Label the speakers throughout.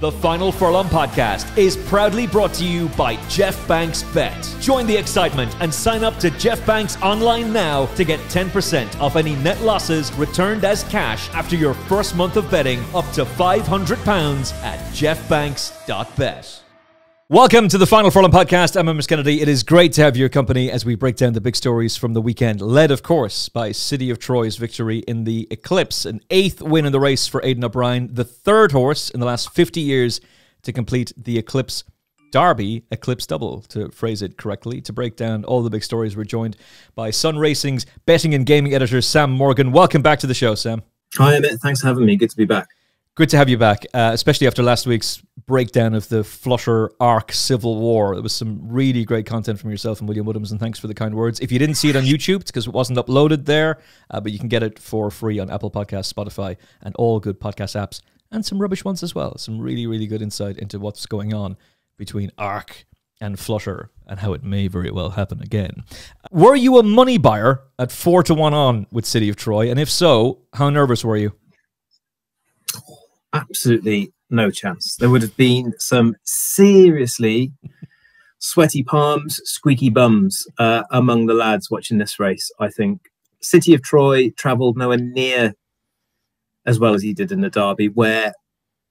Speaker 1: The Final Furlong podcast is proudly brought to you by Jeff Banks Bet. Join the excitement and sign up to Jeff Banks online now to get 10% off any net losses returned as cash after your first month of betting up to £500 at jeffbanks.bet. Welcome to the Final Furlong podcast. I'm Emmet Kennedy. It is great to have your company as we break down the big stories from the weekend, led, of course, by City of Troy's victory in the Eclipse, an 8th win in the race for Aidan O'Brien, the 3rd horse in the last 50 years to complete the Eclipse Derby, Eclipse Double, to phrase it correctly. To break down all the big stories, we're joined by Sun Racing's betting and gaming editor, Sam Morgan. Welcome back to the show, Sam.
Speaker 2: Hi, Emmett. Thanks for having me. Good to be back.
Speaker 1: Good to have you back, especially after last week's breakdown of the Flusher Arc Civil War. There was some really great content from yourself and William Woodhams, and thanks for the kind words. If you didn't see it on YouTube, it's because it wasn't uploaded there, but you can get it for free on Apple Podcasts, Spotify, and all good podcast apps, and some rubbish ones as well. Some really, really good insight into what's going on between Arc and Flusher and how it may very well happen again. Were you a money buyer at 4-1 on with City of Troy? And if so, how nervous were you?
Speaker 2: Absolutely no chance. There would have been some seriously sweaty palms, squeaky bums among the lads watching this race. I think City of Troy travelled nowhere near as well as he did in the Derby, where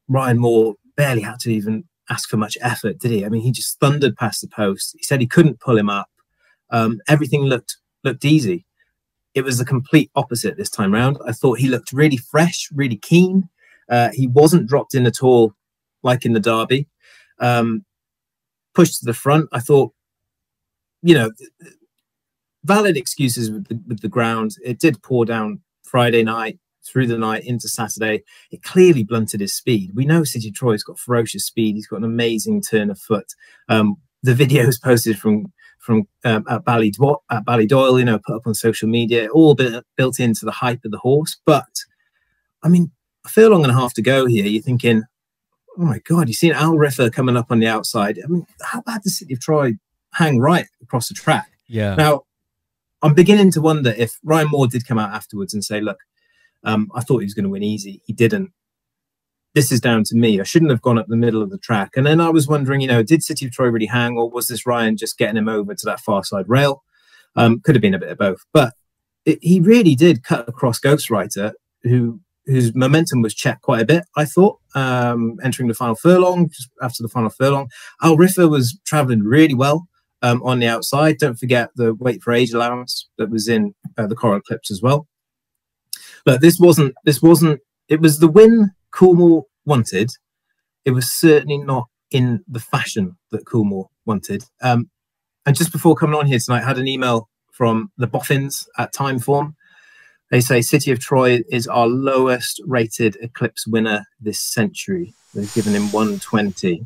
Speaker 2: Ryan Moore barely had to even ask for much effort, did he? I mean, he just thundered past the post. He said he couldn't pull him up. Everything looked easy. It was the complete opposite this time round. I thought he looked really fresh, really keen. He wasn't dropped in at all, like in the Derby. Pushed to the front. I thought, you know, valid excuses with the ground. It did pour down Friday night, through the night into Saturday. It clearly blunted his speed. We know City Troy's got ferocious speed. He's got an amazing turn of foot. The videos posted from at Ballydoyle, you know, put up on social media, all built into the hype of the horse. But I mean, a furlong and a half to go here. You're thinking, oh my God, you've seen Al Riffer coming up on the outside. I mean, how bad does City of Troy hang right across the track?
Speaker 1: Yeah.
Speaker 2: Now, I'm beginning to wonder if Ryan Moore did come out afterwards and say, look, I thought he was going to win easy. He didn't. This is down to me. I shouldn't have gone up the middle of the track. And then I was wondering, you know, did City of Troy really hang, or was this Ryan just getting him over to that far side rail? Could have been a bit of both. But he really did cut across Ghostwriter, whose momentum was checked quite a bit, I thought, entering the final furlong, just after the final furlong. Al Riffer was travelling really well on the outside. Don't forget the wait for age allowance that was in the Coral Eclipse as well. But it was the win Coolmore wanted. It was certainly not in the fashion that Coolmore wanted. And just before coming on here tonight, I had an email from the Boffins at Timeform. They say City of Troy is our lowest rated Eclipse winner this century. They've given him 120.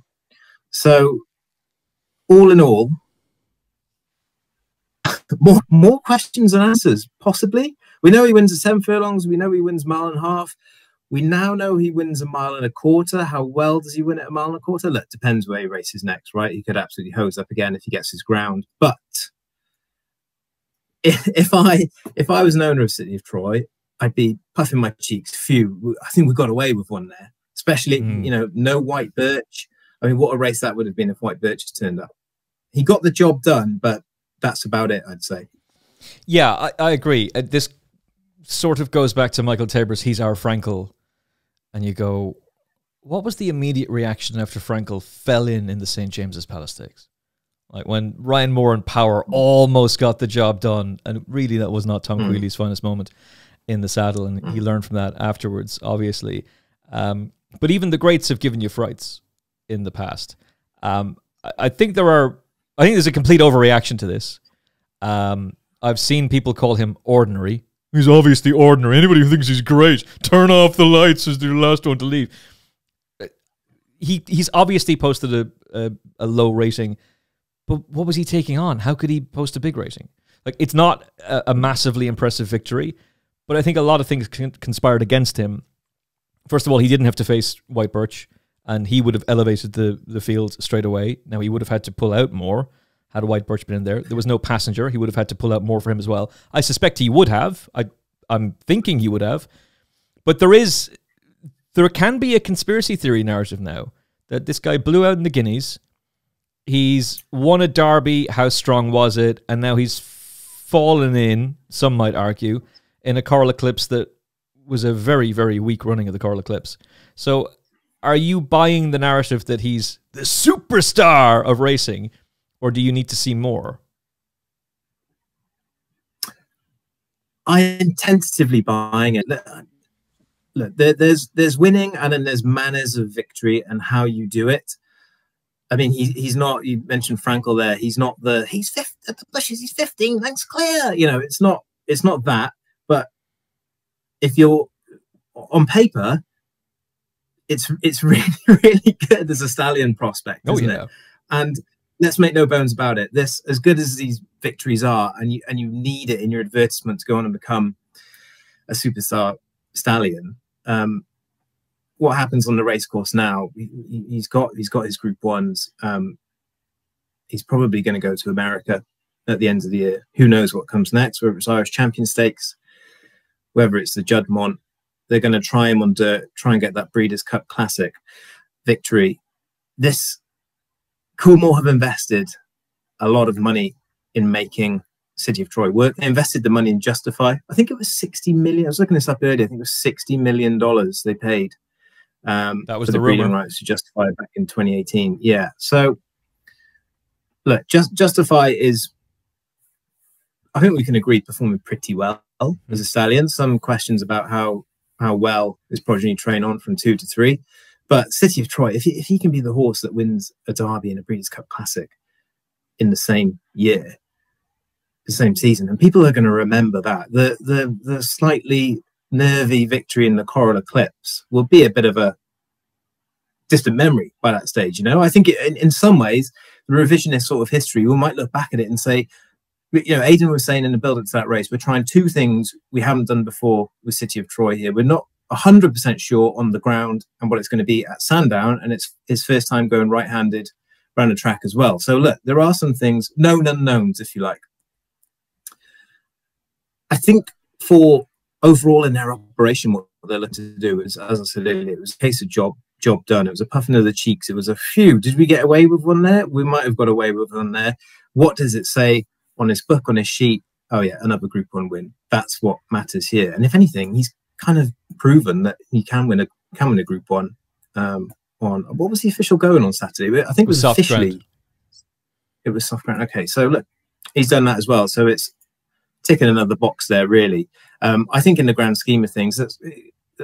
Speaker 2: So all in all, more questions than answers, possibly. We know he wins at 7 furlongs. We know he wins 1.5 miles. We now know he wins 1.25 miles. How well does he win at 1.25 miles? Look, depends where he races next, right? He could absolutely hose up again if he gets his ground. But if I was an owner of City of Troy, I'd be puffing my cheeks. Phew, I think we got away with one there. Especially, you know, no White Birch. I mean, what a race that would have been if White Birch had turned up. He got the job done, but that's about it, I'd say.
Speaker 1: Yeah, I agree. This sort of goes back to Michael Tabor's He's Our Frankel. And you go, what was the immediate reaction after Frankel fell in the St. James's Palace Stakes? Like when Ryan Moore and Power almost got the job done, and really that was not Tom Quealy's finest moment in the saddle, and he learned from that afterwards, obviously. But even the greats have given you frights in the past. I think there's a complete overreaction to this. I've seen people call him ordinary. He's obviously ordinary. Anybody who thinks he's great, turn off the lights as the last one to leave. He's obviously posted a low rating. But what was he taking on? How could he post a big rating? Like, it's not a massively impressive victory, but I think a lot of things conspired against him. First of all, he didn't have to face White Birch, and he would have elevated the field straight away. Now, he would have had to pull out more had White Birch been in there. There was no passenger. He would have had to pull out more for him as well. I suspect he would have. I'm thinking he would have. But there can be a conspiracy theory narrative now that this guy blew out in the Guineas. He's won a Derby. How strong was it? And now he's fallen in, some might argue, in a Coral Eclipse that was a very, very weak running of the Coral Eclipse. So are you buying the narrative that he's the superstar of racing, or do you need to see more?
Speaker 2: I'm tentatively buying it. Look, there's winning, and then there's manners of victory and how you do it. I mean, he's not. You mentioned Frankel there. He's not the. He's fifth at the bushes. He's 15 lengths clear. You know, it's not that. But if you're on paper, it's really really good as a stallion prospect, isn't it? And let's make no bones about it. This, as good as these victories are, and you need it in your advertisement to go on and become a superstar stallion. What happens on the race course now? He's got his Group 1s. He's probably going to go to America at the end of the year. Who knows what comes next? Whether it's Irish Champion Stakes, whether it's the Juddmonte, they're going to try him on dirt, try and get that Breeders' Cup Classic victory. This Coolmore have invested a lot of money in making City of Troy work. They invested the money in Justify. I think it was 60 million. I was looking this up earlier. I think it was $60 million they paid.
Speaker 1: That was
Speaker 2: for
Speaker 1: the
Speaker 2: breeding rights to Justify back in 2018. Yeah. So look, Justify is, I think we can agree, performing pretty well as a stallion. Some questions about how well his progeny train on from 2 to 3. But City of Troy, if he can be the horse that wins a Derby and a Breeders' Cup Classic in the same year, the same season, and people are going to remember that. The slightly nervy victory in the Coral Eclipse will be a bit of a distant memory by that stage. You know, I think in some ways, the revisionist sort of history, we might look back at it and say, you know, Aidan was saying in the build-up to that race, we're trying 2 things we haven't done before with City of Troy here. We're not 100% sure on the ground and what it's going to be at Sandown, and it's his first time going right-handed around the track as well. So look, there are some things, known unknowns, if you like. I think for overall in their operation, what they're looking to do is, as I said earlier, it was a case of job done. It was a puffing of the cheeks. It was a few. Did we get away with one there? We might have got away with one there. What does it say on his book, on his sheet? Oh yeah, another Group 1 win. That's what matters here. And if anything, he's kind of proven that he can win a Group 1. On what was the official going on Saturday? I think it was officially ground. It was soft ground. Okay, so look, he's done that as well. So it's ticking another box there, really. I think in the grand scheme of things,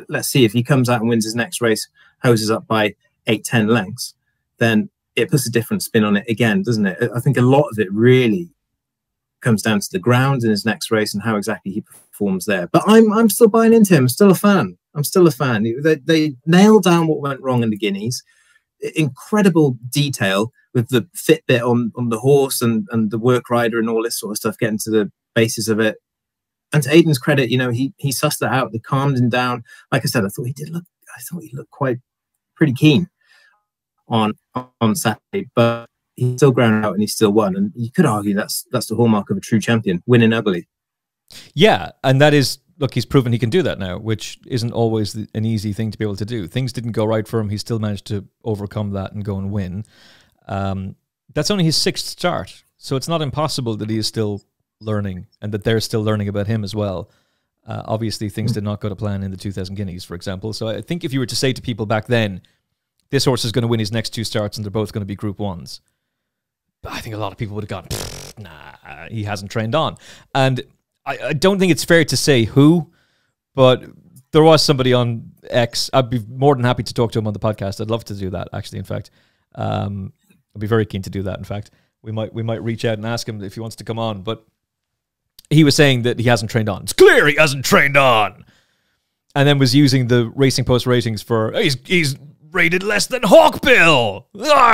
Speaker 2: let's see if he comes out and wins his next race, hoses up by 8-10 lengths, then it puts a different spin on it again, doesn't it? I think a lot of it really comes down to the ground in his next race and how exactly he performs there. But I'm still buying into him. I'm still a fan. I'm still a fan. They nailed down what went wrong in the Guineas. Incredible detail with the Fitbit on the horse and the work rider and all this sort of stuff, getting to the basis of it. And to Aidan's credit, you know, he sussed that out. They calmed him down. Like I said, I thought he looked quite pretty keen on Saturday, but he still ground out and he still won. And you could argue that's the hallmark of a true champion, winning ugly.
Speaker 1: Yeah, and that is, look, he's proven he can do that now, which isn't always an easy thing to be able to do. Things didn't go right for him. He still managed to overcome that and go and win. That's only his 6th start, so it's not impossible that he is still learning and that they're still learning about him as well. Obviously, things did not go to plan in the 2000 Guineas, for example. So I think if you were to say to people back then, this horse is going to win his next 2 starts and they're both going to be Group 1s, I think a lot of people would have gone, nah, he hasn't trained on. And I don't think it's fair to say who, but there was somebody on X. I'd be more than happy to talk to him on the podcast. I'd love to do that, actually, in fact. I'd be very keen to do that, in fact. We might reach out and ask him if he wants to come on, but he was saying that he hasn't trained on. It's clear he hasn't trained on. And then was using the Racing Post ratings for, he's rated less than Hawkbill.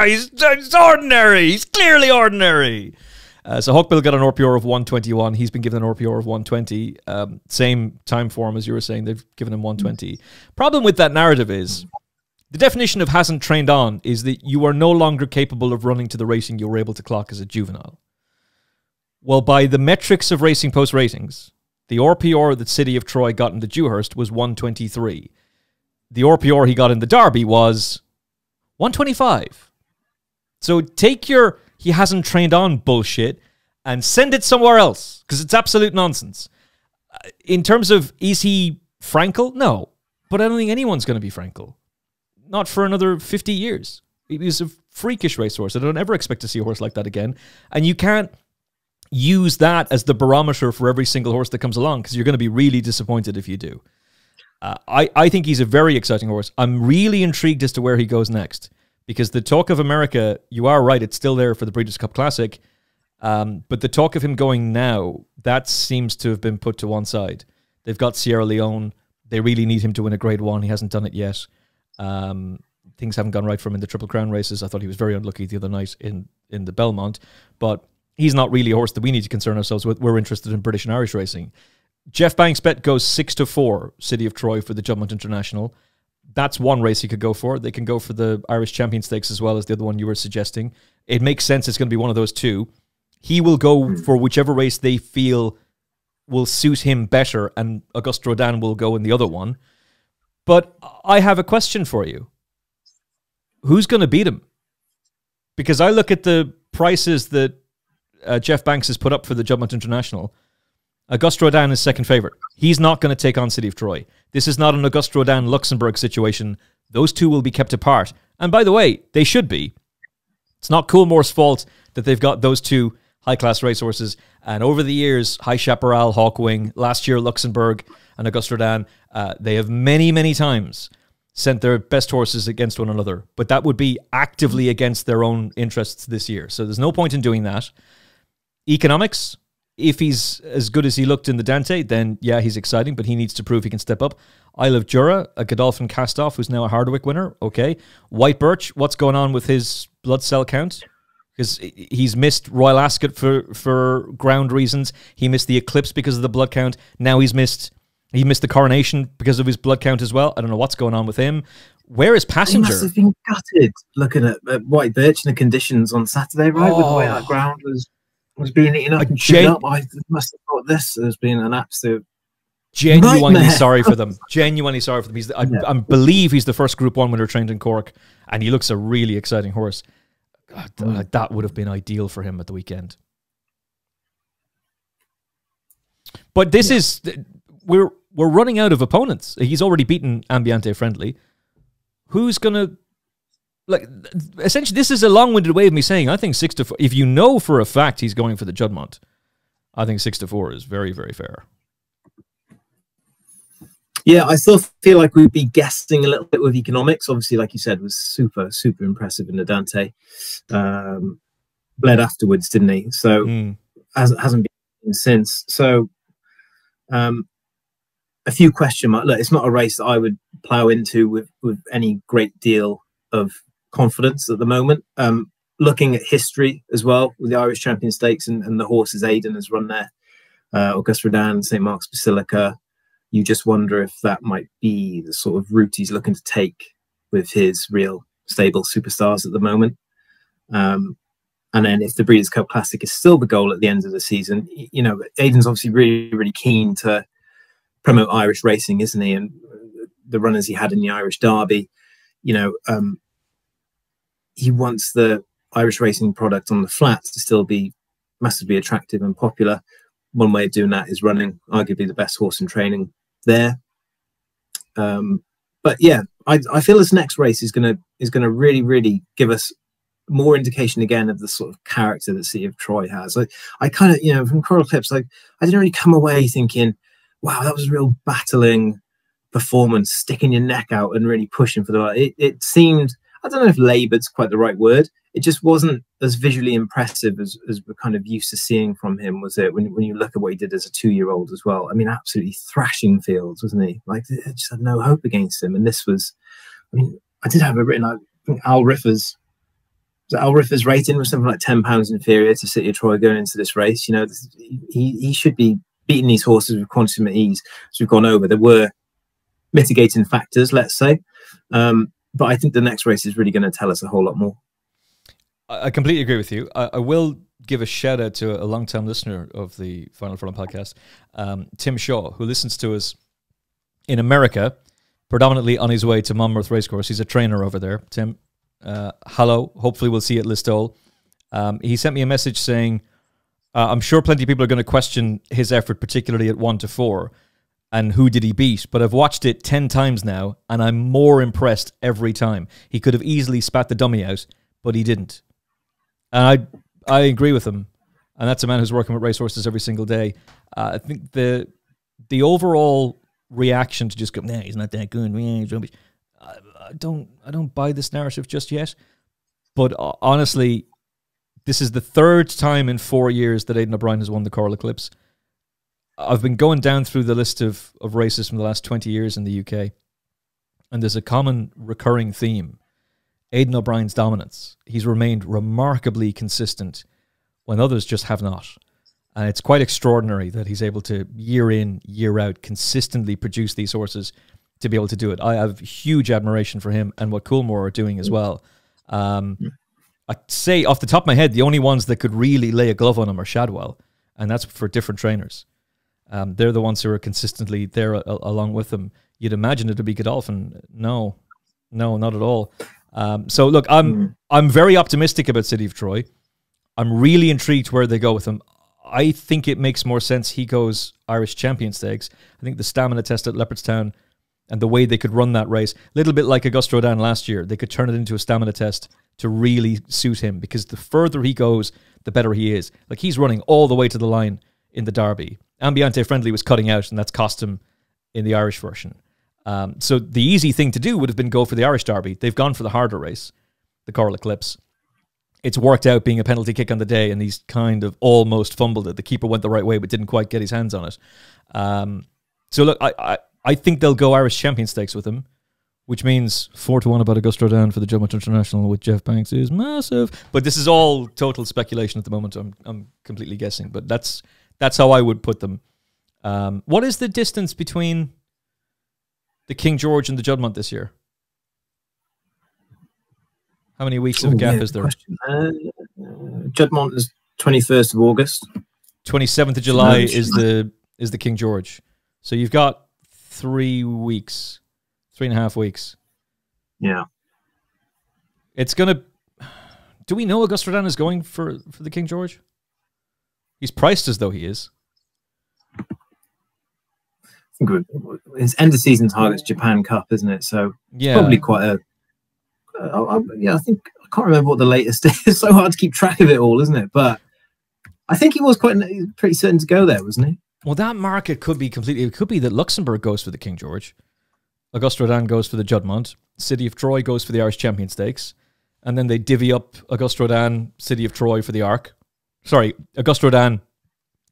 Speaker 1: He's ordinary. He's clearly ordinary. So Hawkbill got an RPR of 121. He's been given an RPR of 120. Same time form as you were saying. They've given him 120. Problem with that narrative is, the definition of hasn't trained on is that you are no longer capable of running to the racing you were able to clock as a juvenile. Well, by the metrics of Racing Post ratings, the RPR that City of Troy got in the Dewhurst was 123. The RPR he got in the Derby was 125. So take your he hasn't trained on bullshit and send it somewhere else, because it's absolute nonsense. In terms of, is he Frankel? No. But I don't think anyone's going to be Frankel. Not for another 50 years. He was a freakish racehorse. I don't ever expect to see a horse like that again. And you can't use that as the barometer for every single horse that comes along, because you're going to be really disappointed if you do. I think he's a very exciting horse. I'm really intrigued as to where he goes next, because the talk of America, you are right, it's still there for the Breeders' Cup Classic, but the talk of him going now, that seems to have been put to one side. They've got Sierra Leone. They really need him to win a Grade 1. He hasn't done it yet. Things haven't gone right for him in the Triple Crown races. I thought he was very unlucky the other night in the Belmont, but he's not really a horse that we need to concern ourselves with. We're interested in British and Irish racing. Jeff Banks' bet goes 6-4, City of Troy for the Juddmonte International. That's one race he could go for. They can go for the Irish Champion Stakes as well as the other one you were suggesting. It makes sense it's going to be one of those two. He will go for whichever race they feel will suit him better, and Auguste Rodin will go in the other one. But I have a question for you. Who's going to beat him? Because I look at the prices that Jeff Banks has put up for the Juddmonte International. Auguste Rodin is second favourite. He's not going to take on City of Troy. This is not an Auguste Rodin Luxembourg situation. Those two will be kept apart. And by the way, they should be. It's not Coolmore's fault that they've got those two high-class racehorses. And over the years, High Chaparral, Hawkwing, last year Luxembourg and Auguste Rodin, they have many, many times sent their best horses against one another. But that would be actively against their own interests this year. So there's no point in doing that. Economics, if he's as good as he looked in the Dante, then yeah, he's exciting, but he needs to prove he can step up. Isle of Jura, a Godolphin cast-off who's now a Hardwick winner. Okay. White Birch, what's going on with his blood cell count? Because he's missed Royal Ascot for ground reasons. He missed the Eclipse because of the blood count. Now he missed the Coronation because of his blood count as well. I don't know what's going on with him. Where is Passenger?
Speaker 2: He must have been gutted looking at White Birch and the conditions on Saturday, right? With the way that ground was being eaten up and chewed up. I must have thought this has been an absolute
Speaker 1: genuinely
Speaker 2: nightmare.
Speaker 1: Sorry for them. Genuinely sorry for them. I believe he's the first Group 1 winner trained in Cork, and he looks a really exciting horse. God, that would have been ideal for him at the weekend. But this is... We're running out of opponents. He's already beaten Ambiente Friendly. Who's going to... Like, essentially, this is a long-winded way of me saying I think 6-4. If you know for a fact he's going for the Juddmonte, I think 6-4 is very, very fair.
Speaker 2: Yeah, I still feel like we'd be guessing a little bit with economics. Obviously, like you said, was super, super impressive in the Dante. Bled afterwards, didn't he? So hasn't been since. So a few question marks. Look, it's not a race that I would plough into with any great deal of confidence at the moment. Looking at history as well with the Irish Champion Stakes and the horses Aidan has run there, Auguste Rodin, St Mark's Basilica. You just wonder if that might be the sort of route he's looking to take with his real stable superstars at the moment. And then if the Breeders' Cup Classic is still the goal at the end of the season, you know, Aidan's obviously really, really keen to promote Irish racing, isn't he? And the runners he had in the Irish Derby, you know, he wants the Irish racing product on the flats to still be massively attractive and popular. One way of doing that is running arguably the best horse in training there. But yeah, I feel this next race is gonna really, really give us more indication again of the sort of character that City of Troy has. I kind of, you know, from Coral Eclipse, I didn't really come away thinking, wow, that was a real battling performance, sticking your neck out and really pushing for the... It seemed, I don't know if laboured's quite the right word. It just wasn't as visually impressive as we're kind of used to seeing from him, was it? When you look at what he did as a 2-year-old as well. I mean, absolutely thrashing fields, wasn't he? Like, it just had no hope against him. And this was, I mean, I did have it written, I think Al Riffer's rating was something like £10 inferior to City of Troy going into this race. You know, he should be beating these horses with consummate ease as we've gone over. There were mitigating factors, let's say. But I think the next race is really going to tell us a whole lot more.
Speaker 1: I completely agree with you. I will give a shout out to a long-time listener of the Final Furlong podcast, Tim Shaw, who listens to us in America, predominantly on his way to Monmouth Racecourse. He's a trainer over there. Tim, hello. Hopefully we'll see it Listowel. He sent me a message saying, I'm sure plenty of people are going to question his effort, particularly at 1 to 4, and who did he beat? But I've watched it 10 times now, and I'm more impressed every time. He could have easily spat the dummy out, but he didn't. And I agree with him. And that's a man who's working with racehorses every single day. I think the overall reaction to just go, nah, he's not that good. I don't buy this narrative just yet. But honestly, this is the third time in 4 years that Aidan O'Brien has won the Coral Eclipse. I've been going down through the list of races from the last 20 years in the UK, and there's a common recurring theme. Aidan O'Brien's dominance. He's remained remarkably consistent when others just have not. And it's quite extraordinary that he's able to, year in, year out, consistently produce these horses to be able to do it. I have huge admiration for him and what Coolmore are doing as well. I'd say, off the top of my head, the only ones that could really lay a glove on him are Shadwell, and that's for different trainers. They're the ones who are consistently there along with him. You'd imagine it would be Godolphin. No, not at all. So look, I'm very optimistic about City of Troy. I'm really intrigued where they go with him. I think it makes more sense he goes Irish Champion Stakes. I think the stamina test at Leopardstown and the way they could run that race, a little bit like Augusta Rodin last year, they could turn it into a stamina test to really suit him, because the further he goes, the better he is. Like, he's running all the way to the line in the Derby. Ambiente Friendly was cutting out, and that's cost him in the Irish version. So the easy thing to do would have been go for the Irish Derby. They've gone for the harder race, the Coral Eclipse. It's worked out being a penalty kick on the day, and he's kind of almost fumbled it. The keeper went the right way, but didn't quite get his hands on it. So look, I think they'll go Irish Champion Stakes with him, which means 4-1 about Augusta Rodin for the Jumpman International with Jeff Banks is massive. But this is all total speculation at the moment. I'm completely guessing, but that's how I would put them. What is the distance between the King George and the Juddmonte this year? How many weeks of gap is there?
Speaker 2: Juddmonte is 21st of August.
Speaker 1: 27th of July is the King George. So you've got 3 weeks, 3.5 weeks.
Speaker 2: Yeah.
Speaker 1: It's going to... Do we know Augusta Rodin is going for the King George? He's priced as though he is.
Speaker 2: I think his end of season target's Japan Cup, isn't it? So
Speaker 1: yeah,
Speaker 2: probably quite a... I think I can't remember what the latest is. It's so hard to keep track of it all, isn't it? But I think he was pretty certain to go there, wasn't he?
Speaker 1: Well, that market could be completely... It could be that Luxembourg goes for the King George, Augusta Rodin goes for the Juddmonte, City of Troy goes for the Irish Champion Stakes, and then they divvy up Augusta Rodin, City of Troy for the Arc. Sorry, Augusta Rodin,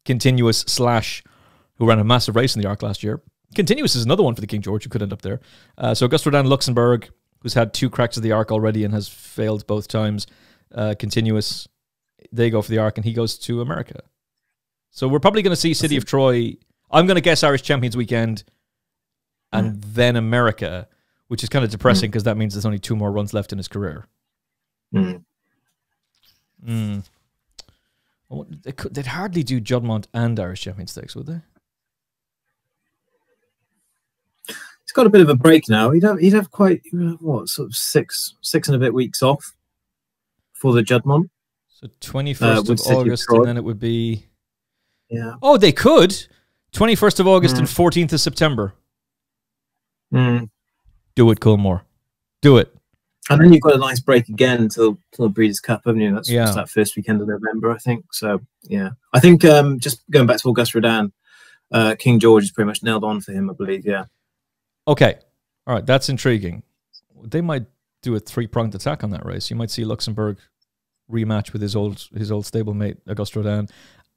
Speaker 1: Continuous / who ran a massive race in the Arc last year. Continuous is another one for the King George who could end up there. So Augusta Rodin, Luxembourg, who's had 2 cracks at the Arc already and has failed both times. Continuous, they go for the Arc, and he goes to America. So we're probably going to see City of Troy. I'm going to guess Irish Champions Weekend and then America, which is kind of depressing because that means there's only 2 more runs left in his career. They'd hardly do Juddmonte and Irish Champion Stakes, would they?
Speaker 2: He's got a bit of a break now. He'd have quite, what, sort of six and a bit weeks off for the Juddmonte.
Speaker 1: So 21st of August, and then it would be...
Speaker 2: Yeah.
Speaker 1: Oh, they could. 21st of August and 14th of September. Do it, Coolmore. Do it.
Speaker 2: And then you've got a nice break again until Breeders' Cup, haven't you? That's that first weekend of November, I think. So, yeah. I think just going back to Augusta Rodin, King George is pretty much nailed on for him, I believe, yeah.
Speaker 1: Okay. All right, that's intriguing. They might do a 3-pronged attack on that race. You might see Luxembourg rematch with his old stablemate, Augusta Rodin,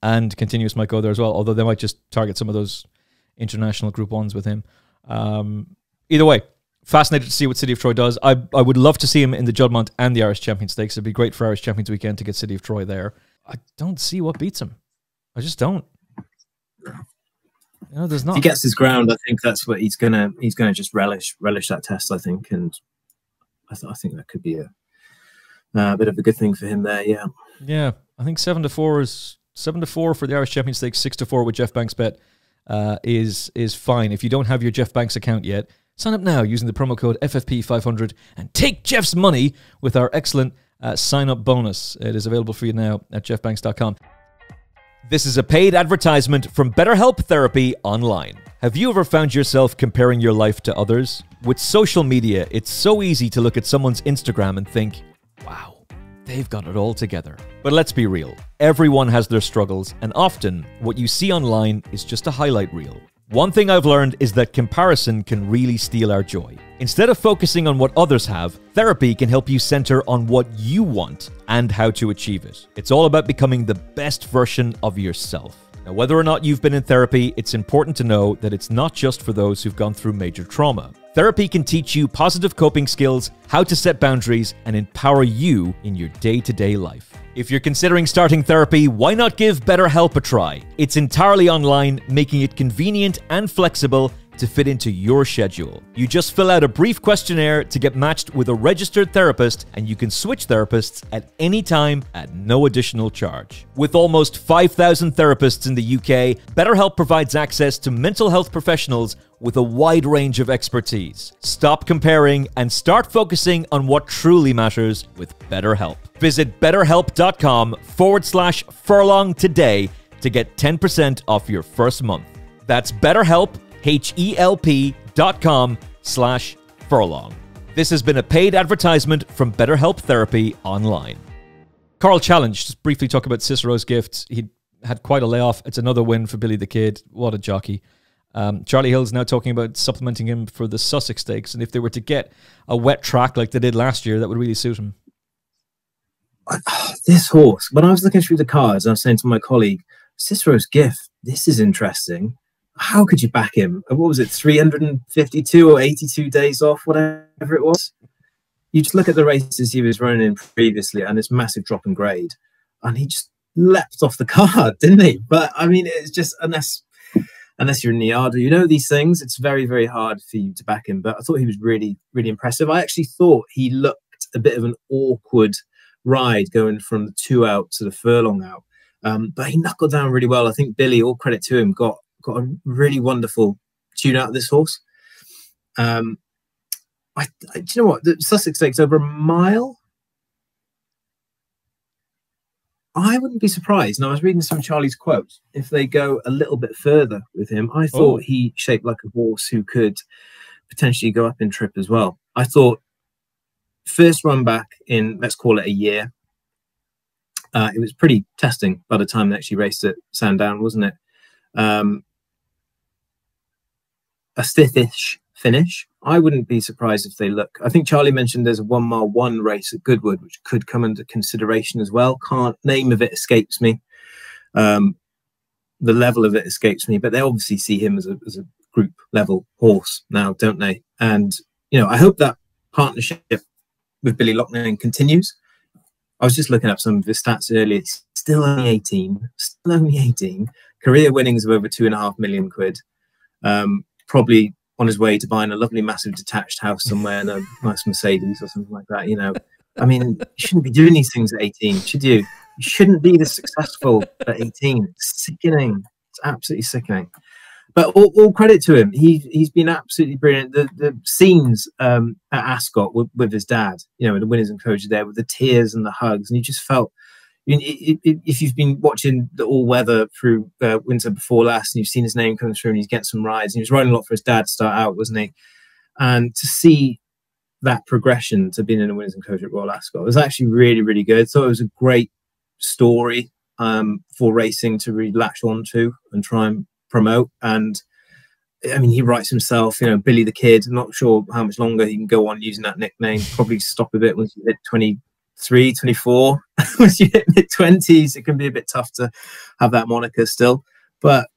Speaker 1: and Continuous might go there as well, although they might just target some of those international Group 1s with him. Either way, fascinated to see what City of Troy does. I would love to see him in the Juddmonte and the Irish Champion Stakes. It'd be great for Irish Champions Weekend to get City of Troy there. I don't see what beats him. I just don't. You know, there's not.
Speaker 2: If he gets his ground, I think that's what he's gonna just relish that test, I think, and I think that could be a bit of a good thing for him there. Yeah.
Speaker 1: Yeah, I think 7-4 is 7-4 for the Irish Champions Stakes. 6-4 with Jeff Banks bet is fine. If you don't have your Jeff Banks account yet, Sign up now using the promo code FFP500 and take Jeff's money with our excellent sign-up bonus. It is available for you now at jeffbanks.com. This is a paid advertisement from BetterHelp Therapy Online. Have you ever found yourself comparing your life to others? With social media, it's so easy to look at someone's Instagram and think, wow, they've got it all together. But let's be real. Everyone has their struggles, and often what you see online is just a highlight reel. One thing I've learned is that comparison can really steal our joy. Instead of focusing on what others have, therapy can help you center on what you want and how to achieve it. It's all about becoming the best version of yourself. Now, whether or not you've been in therapy, it's important to know that it's not just for those who've gone through major trauma. Therapy can teach you positive coping skills, how to set boundaries, and empower you in your day-to-day life. If you're considering starting therapy, why not give BetterHelp a try? It's entirely online, making it convenient and flexible to fit into your schedule. You just fill out a brief questionnaire to get matched with a registered therapist, and you can switch therapists at any time at no additional charge. With almost 5,000 therapists in the UK, BetterHelp provides access to mental health professionals with a wide range of expertise. Stop comparing and start focusing on what truly matters with BetterHelp. Visit betterhelp.com/furlong today to get 10% off your first month. That's BetterHelp, HELP.com/furlong. This has been a paid advertisement from BetterHelp Therapy Online. Carl Challenge, just briefly talk about Cicero's gift. He had quite a layoff. It's another win for Billy the Kid. What a jockey. Charlie Hill's now talking about supplementing him for the Sussex Stakes, and if they were to get a wet track like they did last year, that would really suit him.
Speaker 2: This horse, when I was looking through the cards, I was saying to my colleague, Cicero's gift, this is interesting. How could you back him? What was it, 352 or 82 days off, whatever it was? You just look at the races he was running in previously and this massive drop in grade, and he just leapt off the card, didn't he? But I mean, it's just, unless you're in the yard or you know these things, it's very, very hard for you to back him. But I thought he was really, really impressive. I actually thought he looked a bit of an awkward ride going from the 2 out to the furlong out. But he knuckled down really well. I think Billy, all credit to him, got a really wonderful tune out of this horse. Do you know what? The Sussex Stakes over a mile. I wouldn't be surprised. Now, I was reading some of Charlie's quotes. If they go a little bit further with him, I thought he shaped like a horse who could potentially go up in trip as well. I thought first run back in, let's call it a year. It was pretty testing by the time they actually raced at Sandown, wasn't it? A stiffish finish. I wouldn't be surprised if they look. I think Charlie mentioned there's a 1 mile 1 race at Goodwood, which could come under consideration as well. Name of it escapes me. The level of it escapes me, but they obviously see him as a group level horse now, don't they? And, you know, I hope that partnership with Billy Loughnane continues. I was just looking up some of his stats earlier. He's still only 18. Still only 18. Career winnings of over £2.5 million. Probably on his way to buying a lovely, massive detached house somewhere in a nice Mercedes or something like that. You know, I mean, you shouldn't be doing these things at 18, should you? You shouldn't be this successful at 18. It's sickening. It's absolutely sickening. But all credit to him. He's been absolutely brilliant. The scenes at Ascot with his dad, you know, the winners enclosure there with the tears and the hugs, and you just felt. If you've been watching the all-weather through winter before last and you've seen his name come through and he's getting some rides, and he was riding a lot for his dad to start out, wasn't he? And to see that progression to being in a winners enclosure at Royal Ascot was actually really, really good. So it was a great story for racing to really latch on to and try and promote. And I mean, he writes himself, you know, Billy the Kid. I'm not sure how much longer he can go on using that nickname. Probably stop a bit once you hit 23, 24. Once you hit mid-20s, it can be a bit tough to have that moniker still. But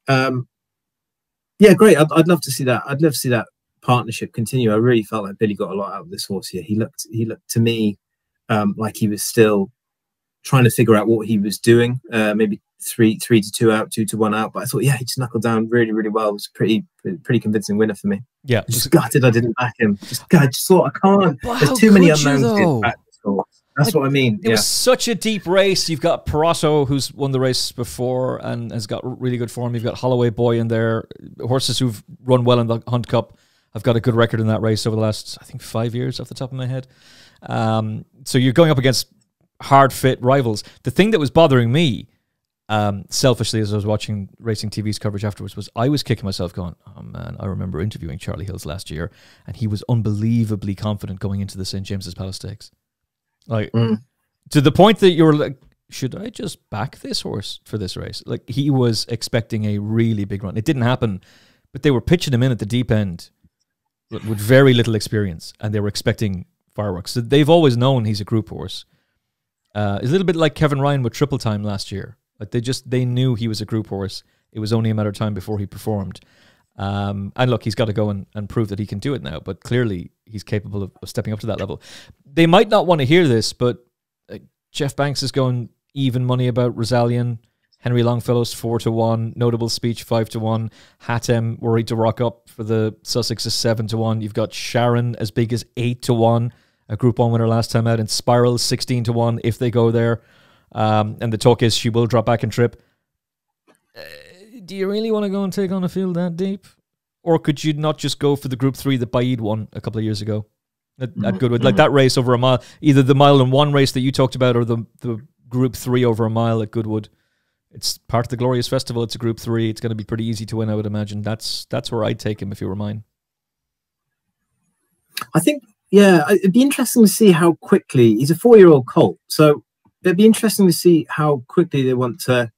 Speaker 2: yeah, great. I'd love to see that. I'd love to see that partnership continue. I really felt like Billy got a lot out of this horse here. He looked to me like he was still trying to figure out what he was doing. Maybe 3 to 2 out, 2 to 1 out. But I thought, yeah, he just knuckled down really, really well. It was pretty convincing winner for me. Yeah, just gutted I didn't back him. I just thought I can't. Well, there's too many unknowns to get back this horse. That's what I mean.
Speaker 1: It was such a deep race. You've got Perosso, who's won the race before and has got really good form. You've got Holloway Boy in there, horses who've run well in the Hunt Cup.
Speaker 3: I've got a good record in that race over the last, I think, 5 years off the top of my head. So you're going up against hard fit rivals. The thing that was bothering me, selfishly, as I was watching Racing TV's coverage afterwards, was I was kicking myself going, oh man, I remember interviewing Charlie Hills last year, and he was unbelievably confident going into the St. James's Palace Stakes. Like, to the point that you were like, should I just back this horse for this race? Like, he was expecting a really big run. It didn't happen, but they were pitching him in at the deep end with very little experience, and they were expecting fireworks. So they've always known he's a group horse. It's a little bit like Kevin Ryan with Triple Time last year. Like, they knew he was a group horse. It was only a matter of time before he performed. And look, he's got to go and prove that he can do it now, but clearly he's capable of stepping up to that level. They might not want to hear this, but Jeff Banks is going even money about Rosalien. Henry Longfellow's 4-1. Notable Speech 5-1. Hatem worried to rock up for the Sussex is 7-1. You've got Sharon as big as 8-1. A Group 1 winner last time out. And Spiral 16-1 if they go there. And the talk is she will drop back and trip. Do you really want to go and take on a field that deep? Or could you not just go for the Group 3 that Baid won a couple of years ago at Goodwood? Like that race over a mile, either the mile and 1 race that you talked about or the Group 3 over a mile at Goodwood. It's part of the Glorious Festival. It's a Group 3. It's going to be pretty easy to win, I would imagine. That's where I'd take him if you were mine.
Speaker 2: I think, yeah, it'd be interesting to see how quickly, he's a 4-year-old colt, so it'd be interesting to see how quickly they want to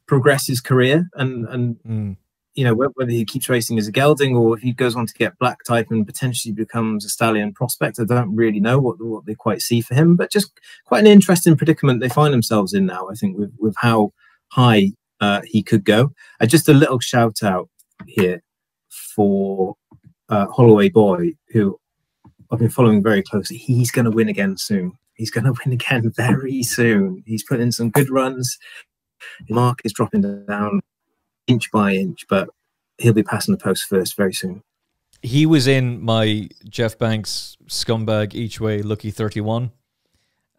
Speaker 2: progress his career and you know, whether he keeps racing as a gelding or if he goes on to get black type and potentially becomes a stallion prospect. I don't really know what they quite see for him, but just quite an interesting predicament they find themselves in now, I think, with how high he could go. Just a little shout out here for Holloway Boy, who I've been following very closely. He's going to win again soon. He's going to win again very soon. He's put in some good runs. The mark is dropping down inch by inch, but he'll be passing the post first very soon.
Speaker 3: He was in my Jeff Banks scumbag each way lucky 31,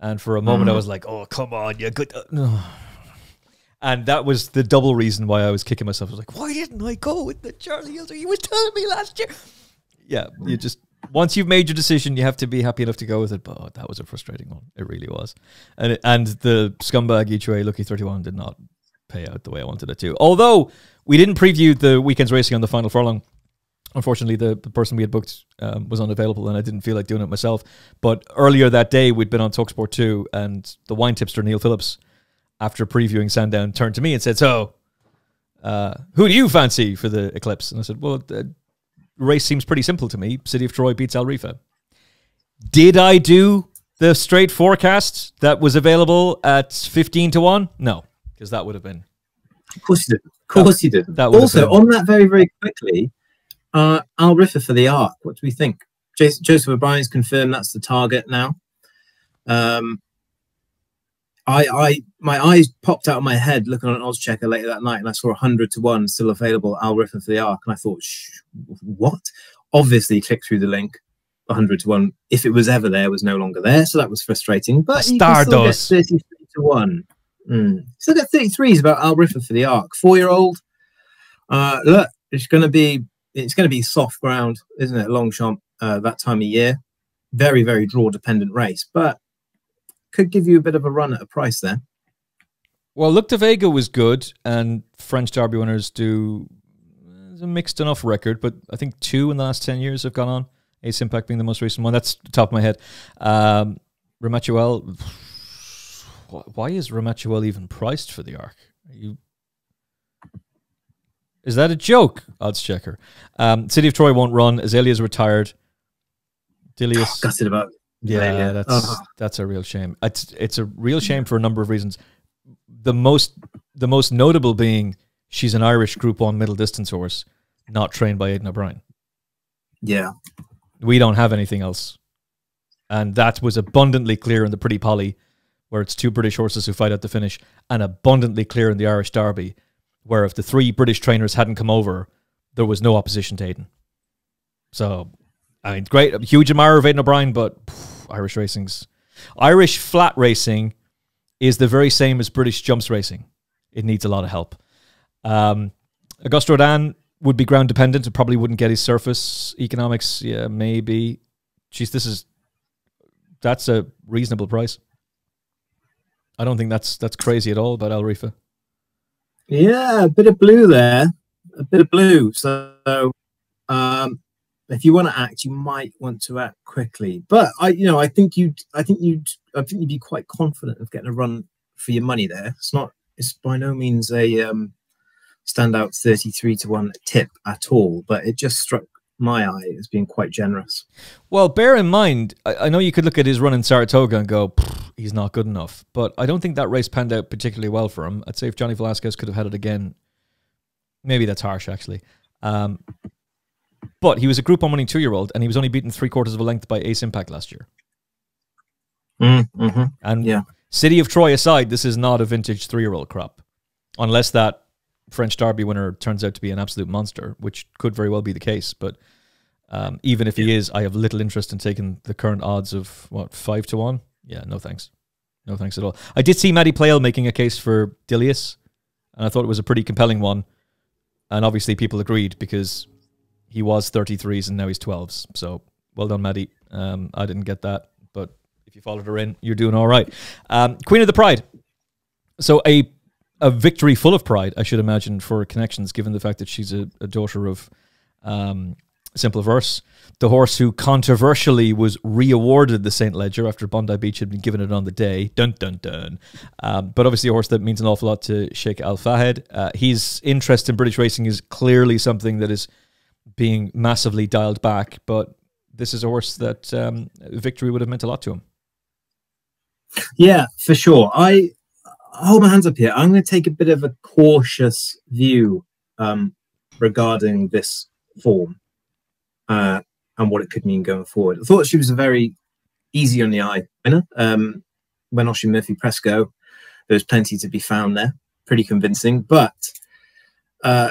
Speaker 3: and for a moment I was like, oh come on, you're good. And that was the double reason why I was kicking myself. I was like, why didn't I go with the Charlie Hills? He was telling me last year. Yeah, you just, once you've made your decision, you have to be happy enough to go with it. But oh, that was a frustrating one. It really was. And the scumbag each way lucky 31 did not pay out the way I wanted it to. Although we didn't preview the weekend's racing on the final furlong. Unfortunately, the person we had booked was unavailable, and I didn't feel like doing it myself. But earlier that day, we'd been on TalkSport 2, and the wine tipster Neil Phillips, after previewing Sandown, turned to me and said, so, who do you fancy for the Eclipse? And I said, well, the race seems pretty simple to me. City of Troy beats Al Rifa. Did I do the straight forecast that was available at 15-1? No. Because that would have been...
Speaker 2: Of course you did. Of course you did. Also, on that very, very quickly, Al Rifa for the Arc. What do we think? Joseph O'Brien's confirmed that's the target now. My eyes popped out of my head looking on an odds checker later that night, and I saw 100-1 still available, Al Rifa for the Arc, and I thought, what? Obviously, click through the link. 100-1. If it was ever there, was no longer there, so that was frustrating. But you can still get 33-1. Still get 33s about Al Rifa for the Arc. 4-year-old. Look, it's going to be soft ground, isn't it? Longchamp that time of year. Very, very draw dependent race, but could give you a bit of a run at a price there.
Speaker 3: Well, Look to Vega was good, and French Derby winners do a mixed enough record, but I think 2 in the last 10 years have gone on. Ace Impact being the most recent one. That's the top of my head. Ramatuel. Why is Ramatuel even priced for the Arc? Is that a joke? Odds checker. City of Troy won't run. Azalea's retired. Dilius.
Speaker 2: Gutted about.
Speaker 3: Yeah, that's a real shame. It's a real shame for a number of reasons. The most notable being she's an Irish Group 1 middle distance horse, not trained by Aidan O'Brien.
Speaker 2: Yeah.
Speaker 3: We don't have anything else. And that was abundantly clear in the Pretty Polly, where it's 2 British horses who fight out the finish, and abundantly clear in the Irish Derby, where if the 3 British trainers hadn't come over, there was no opposition to Aidan. So, I mean, great, a huge admirer of Aidan O'Brien, but Irish flat racing is the very same as British jumps racing. It needs a lot of help. Auguste Rodin would be ground dependent. It probably wouldn't get his surface economics. Yeah, maybe. Jeez, that's a reasonable price. I don't think that's crazy at all about Al Rifa.
Speaker 2: Yeah, a bit of blue there, a bit of blue. So if you want to act, you might want to act quickly. But I think you'd be quite confident of getting a run for your money there. It's by no means a standout 33-1 tip at all, but it just struck my eye as being quite generous.
Speaker 3: Well, bear in mind, I know you could look at his run in Saratoga and go, he's not good enough, but I don't think that race panned out particularly well for him. I'd say if Johnny Velasquez could have had it again, maybe that's harsh, actually. But he was a Group 1 winning 2-year-old, and he was only beaten 3/4 of a length by Ace Impact last year. And
Speaker 2: yeah.
Speaker 3: City of Troy aside, this is not a vintage 3-year-old crop, unless that French Derby winner turns out to be an absolute monster, which could very well be the case. But even if he is, I have little interest in taking the current odds of, 5-1? Yeah, no thanks. No thanks at all. I did see Matty Playle making a case for Adelicious, and I thought it was a pretty compelling one. And obviously people agreed because he was 33s and now he's 12s. So well done, Matty. I didn't get that, but if you followed her in, you're doing all right. Queen of the Pride. So a victory full of pride, I should imagine, for connections, given the fact that she's a daughter of Simple Verse, the horse who controversially was re-awarded the St. Leger after Bondi Beach had been given it on the day. Dun, dun, dun. But obviously a horse that means an awful lot to Sheikh Al Fahd. His interest in British racing is clearly something that is being massively dialed back, but this is a horse that victory would have meant a lot to him.
Speaker 2: Yeah, for sure. I hold my hands up here. I'm going to take a bit of a cautious view regarding this form and what it could mean going forward. I thought she was a very easy on the eye winner. When Oisin Murphy press go, there was plenty to be found there. Pretty convincing. But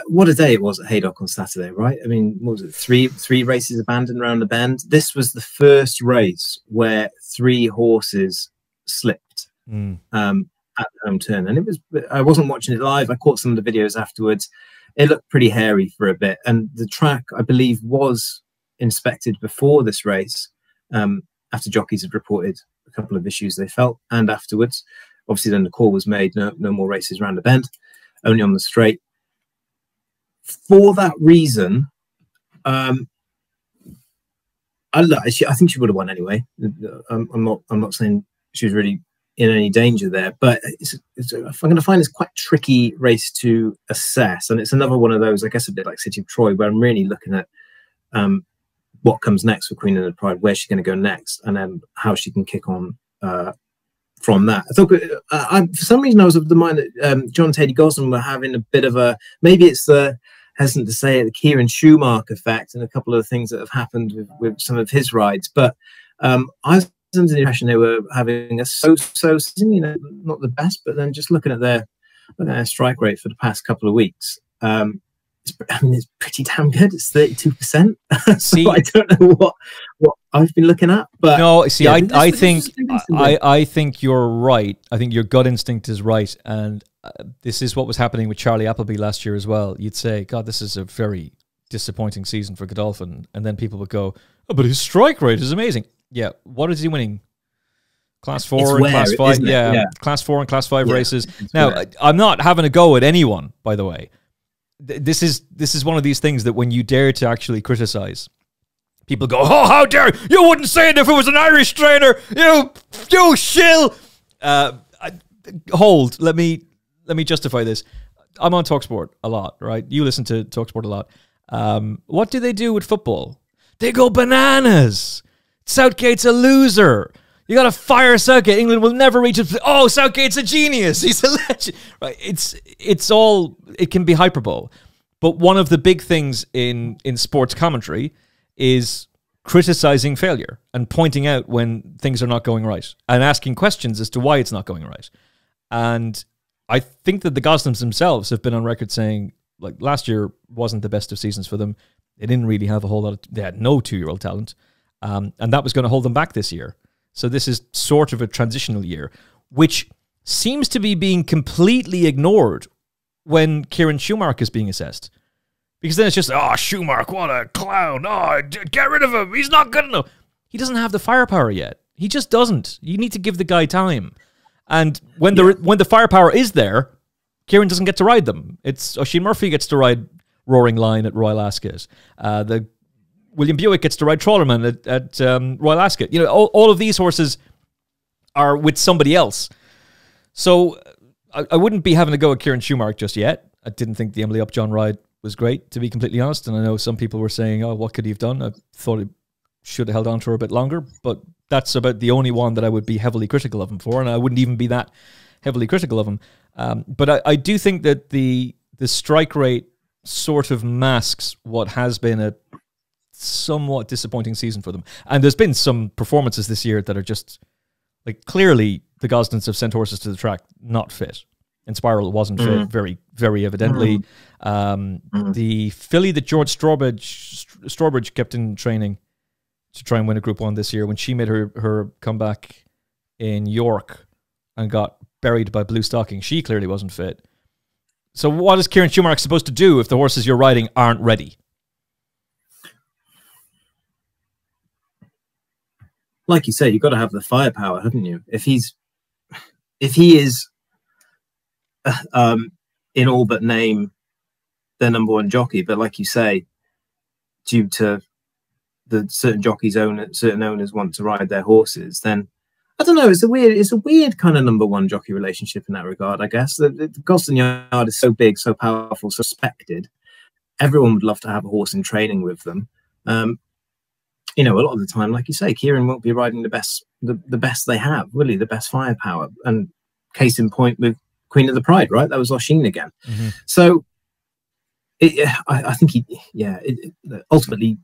Speaker 2: what a day it was at Haydock on Saturday, right? I mean, what was it? Three races abandoned around the bend. This was the first race where 3 horses slipped at the home turn. And I wasn't watching it live. I caught some of the videos afterwards. It looked pretty hairy for a bit. And the track, I believe, was inspected before this race, after jockeys had reported a couple of issues they felt, and afterwards. Obviously, then the call was made, no more races around the bend, only on the straight. For that reason, I think she would have won anyway. I'm not saying she was really in any danger there, but I'm going to find this quite tricky race to assess, and it's another one of those, I guess, a bit like City of Troy, where I'm really looking at what comes next for Queen of the Pride, where's she going to go next, and then how she can kick on from that. I thought, for some reason, I was of the mind that John Teddy Gosden were having a bit of a, maybe it's the, hesitant to say it, the Kieran Schumacher effect, and a couple of things that have happened with some of his rides. But I was under the impression they were having a so-so season, not the best, but then just looking at their strike rate for the past couple of weeks, it's pretty damn good. It's 32%. So I don't know what I've been looking at, but no. See, yeah,
Speaker 3: I think you're right. I think your gut instinct is right, and this is what was happening with Charlie Appleby last year as well. You'd say, God, this is a very disappointing season for Godolphin, and then people would go, oh, but his strike rate is amazing. Yeah, what is he winning? Class 4 and Class 5, yeah, Class 4 and Class 5 races. Now, I'm not having a go at anyone, by the way. This is one of these things that when you dare to actually criticize, people go, oh, how dare you wouldn't say it if it was an Irish trainer, you shill. Hold, let me justify this. I'm on TalkSport a lot, right? You listen to TalkSport a lot. What do they do with football? They go bananas. Southgate's a loser. You got to fire Southgate. England will never reach it. Oh, Southgate's a genius. He's a legend. Right? It's all, it can be hyperbole. But one of the big things in sports commentary is criticizing failure and pointing out when things are not going right and asking questions as to why it's not going right. And I think that the Goslings themselves have been on record saying, like, last year wasn't the best of seasons for them. They didn't really have a whole lot of, they had no 2-year-old talent. And that was going to hold them back this year. So this is sort of a transitional year, which seems to be being completely ignored when Kieran Schumacher is being assessed. Because then it's just, oh, Schumacher, what a clown. Oh, get rid of him. He's not good enough. He doesn't have the firepower yet. He just doesn't. You need to give the guy time. And when the firepower is there, Kieran doesn't get to ride them. It's Oisin Murphy gets to ride Roaring Lion at Royal Ascot. The William Buick gets to ride Trawlerman at Royal Ascot. You know, all of these horses are with somebody else. So I wouldn't be having to go at Kieran Schumacher just yet. I didn't think the Emily Upjohn ride was great, to be completely honest. And I know some people were saying, oh, what could he have done? I thought he should have held on to her a bit longer. But that's about the only one that I would be heavily critical of him for. And I wouldn't even be that heavily critical of him. But I do think that the strike rate sort of masks what has been a somewhat disappointing season for them. And there's been some performances this year that are just, like, clearly the Gosdens have sent horses to the track not fit. Inspiral wasn't fit, very, very evidently. The filly that George Strawbridge kept in training to try and win a Group 1 this year, when she made her comeback in York and got buried by Blue Stocking, she clearly wasn't fit. So what is Kieran Schumacher supposed to do if the horses you're riding aren't ready?
Speaker 2: Like you say, you've got to have the firepower, haven't you? If he is in all but name their number one jockey, but like you say, due to the certain owners want to ride their horses, then I don't know. It's a weird kind of number one jockey relationship in that regard, I guess. The Gosden Yard is so big, so powerful, so respected. Everyone would love to have a horse in training with them. You know, a lot of the time, like you say, Kieran won't be riding the best they have, really, the best firepower. And case in point with Queen of the Pride, right? That was Oisin again. So I think ultimately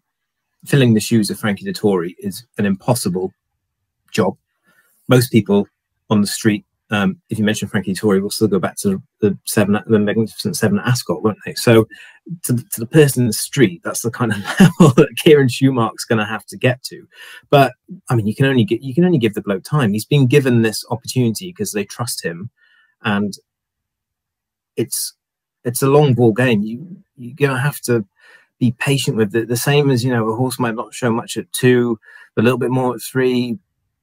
Speaker 2: filling the shoes of Frankie Dettori is an impossible job. Most people on the street, if you mention Frankie Dettori, will still go back to the Magnificent Seven at Ascot, won't they? So to the person in the street, that's the kind of level that Kieran Schumacher's going to have to get to. But I mean, you can only give the bloke time. He's been given this opportunity because they trust him, and it's a long ball game. You're going to have to be patient with it. The same as, you know, a horse might not show much at 2, a little bit more at 3,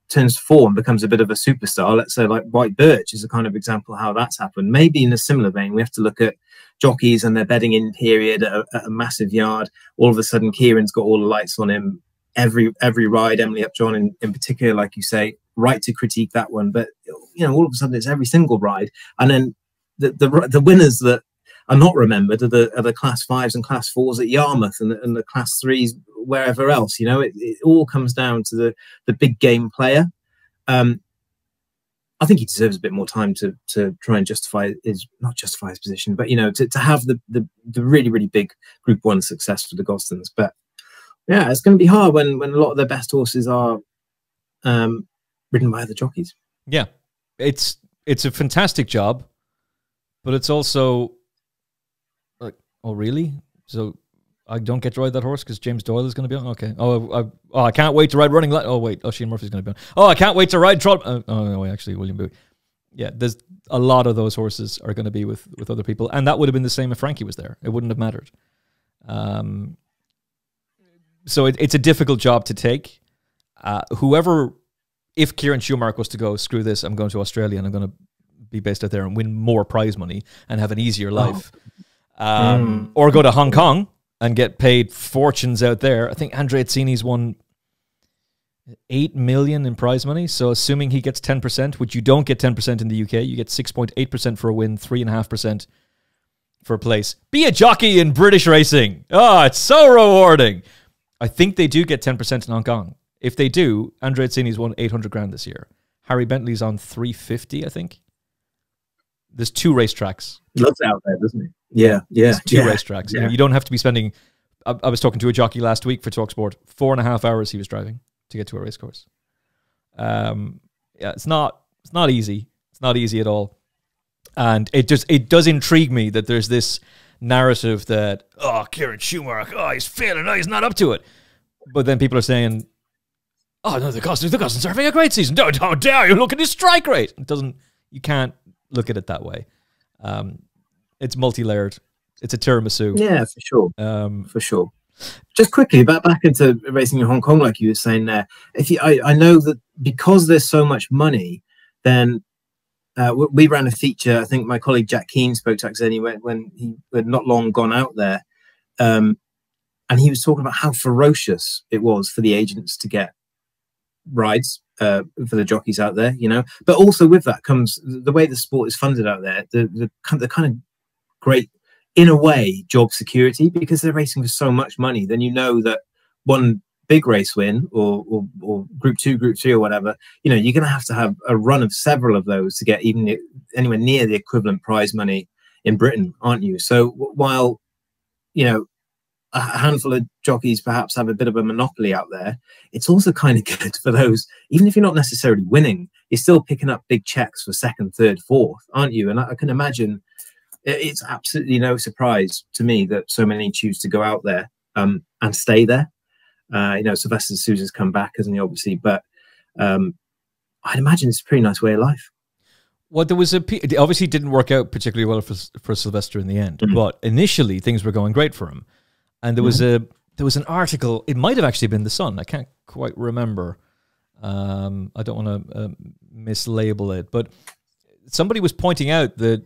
Speaker 2: turns 4 and becomes a bit of a superstar. Let's say like White Birch is a kind of example of how that's happened. Maybe in a similar vein, we have to look at jockeys and their bedding in period at a massive yard. All of a sudden, Kieran's got all the lights on him. Every ride, Emily Upjohn in particular, like you say, right to critique that one. But, you know, all of a sudden it's every single ride. And then the winners that are not remembered are the Class 5s and Class 4s at Yarmouth and the Class 3s wherever else. You know, it all comes down to the big game player. I think he deserves a bit more time to try and not justify his position, but, you know, to have the really, really big Group 1 success for the Gosdens. But yeah, it's going to be hard when a lot of their best horses are ridden by other jockeys.
Speaker 3: Yeah, it's a fantastic job, but it's also like, oh really? So I don't get to ride that horse because James Doyle is going to be on? Okay. Oh, I can't wait to ride Running Light. Oh, wait. Oisin Murphy's going to be on. Oh, I can't wait to ride Troll. Oh, no, actually, William Bowie. Yeah, there's a lot of those horses are going to be with other people. And that would have been the same if Frankie was there. It wouldn't have mattered. So it's a difficult job to take. If Kieran Schumacher was to go, screw this, I'm going to Australia and I'm going to be based out there and win more prize money and have an easier life. Or go to Hong Kong and get paid fortunes out there. I think Andre Azzini's won 8 million in prize money. So assuming he gets 10%, which you don't get 10% in the UK, you get 6.8% for a win, 3.5% for a place. Be a jockey in British racing. Oh, it's so rewarding. I think they do get 10% in Hong Kong. If they do, Andre Azzini's won 800 grand this year. Harry Bentley's on 350, I think. There's 2 racetracks.
Speaker 2: He loves out there, doesn't he? Yeah.
Speaker 3: There's 2 racetracks. Yeah. You don't have to be spending... I was talking to a jockey last week for TalkSport. 4.5 hours he was driving to get to a racecourse. Yeah, it's not easy. It's not easy at all. And it does intrigue me that there's this narrative that, oh, Kieran Schumacher, oh, he's failing, no, he's not up to it. But then people are saying, oh, no, the Gosdens are having a great season. How dare you look at his strike rate? You can't look at it that way. It's multi-layered. It's a tiramisu.
Speaker 2: Yeah, for sure. For sure. Just quickly, back into racing in Hong Kong, like you were saying there. I know that because there's so much money, then we ran a feature. I think my colleague Jack Keane spoke to Axeni when he had not long gone out there, and he was talking about how ferocious it was for the agents to get rides for the jockeys out there, you know. But also with that comes the way the sport is funded out there, the kind of great, in a way, job security, because they're racing for so much money. Then you know that one big race win or group 2, group 3 or whatever, you know, you're going to have a run of several of those to get even anywhere near the equivalent prize money in Britain, aren't you? So while, you know, a handful of jockeys perhaps have a bit of a monopoly out there, it's also kind of good for those, even if you're not necessarily winning, you're still picking up big checks for 2nd, 3rd, 4th, aren't you? And I can imagine it's absolutely no surprise to me that so many choose to go out there and stay there. You know, Sylvester Sousa's come back, hasn't he, obviously, but I'd imagine it's a pretty nice way of life.
Speaker 3: Well, it obviously didn't work out particularly well for Sylvester in the end, but initially things were going great for him. And there was an article, it might have actually been The Sun, I can't quite remember. I don't want to mislabel it, but somebody was pointing out that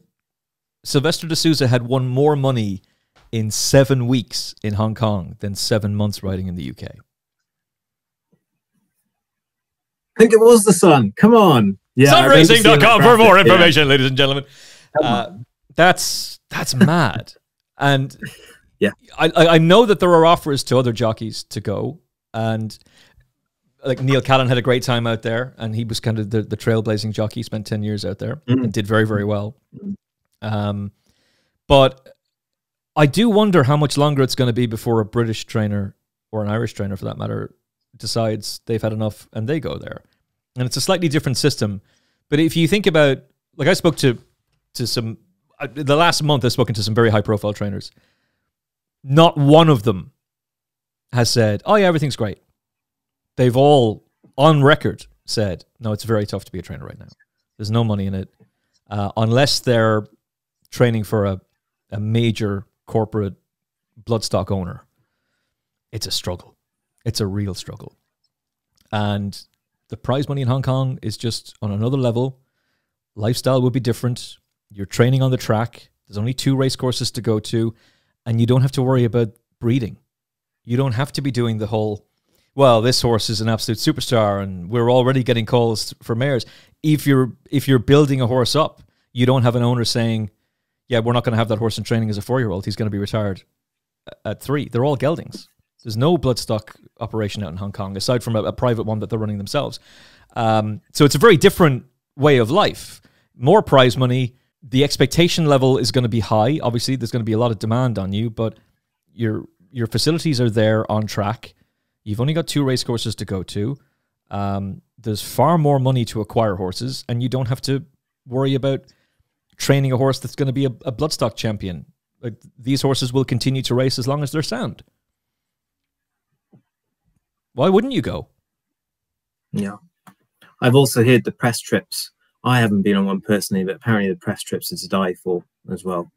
Speaker 3: Sylvester de Sousa had won more money in 7 weeks in Hong Kong than 7 months riding in the UK.
Speaker 2: I think it was The Sun. Come on. Yeah,
Speaker 3: sunracing.com for more information, ladies and gentlemen. That's mad. And
Speaker 2: yeah,
Speaker 3: I know that there are offers to other jockeys to go, and like Neil Callan had a great time out there, and he was kind of the trailblazing jockey, spent 10 years out there and did very, very well. But I do wonder how much longer it's going to be before a British trainer, or an Irish trainer for that matter, decides they've had enough and they go there. And it's a slightly different system. But if you think about, like, I spoke to some, the last month I've spoken to some very high profile trainers. Not one of them has said, oh yeah, everything's great. They've all, on record, said, no, it's very tough to be a trainer right now. There's no money in it. Unless they're training for a major corporate bloodstock owner, it's a struggle. It's a real struggle. And the prize money in Hong Kong is just on another level. Lifestyle will be different. You're training on the track. There's only 2 race courses to go to, and you don't have to worry about breeding. You don't have to be doing the whole, well, this horse is an absolute superstar and we're already getting calls for mares. If you're building a horse up, you don't have an owner saying, yeah, we're not going to have that horse in training as a 4-year-old. He's going to be retired at 3. They're all geldings. There's no bloodstock operation out in Hong Kong, aside from a private one that they're running themselves. So it's a very different way of life. More prize money. The expectation level is going to be high. Obviously, there's going to be a lot of demand on you, but your facilities are there on track. You've only got 2 race courses to go to. There's far more money to acquire horses, and you don't have to worry about training a horse that's going to be a bloodstock champion. Like, these horses will continue to race as long as they're sound. Why wouldn't you go? Yeah.
Speaker 2: I've also heard the press trips. I haven't been on one personally, but apparently the press trips are to die for as well.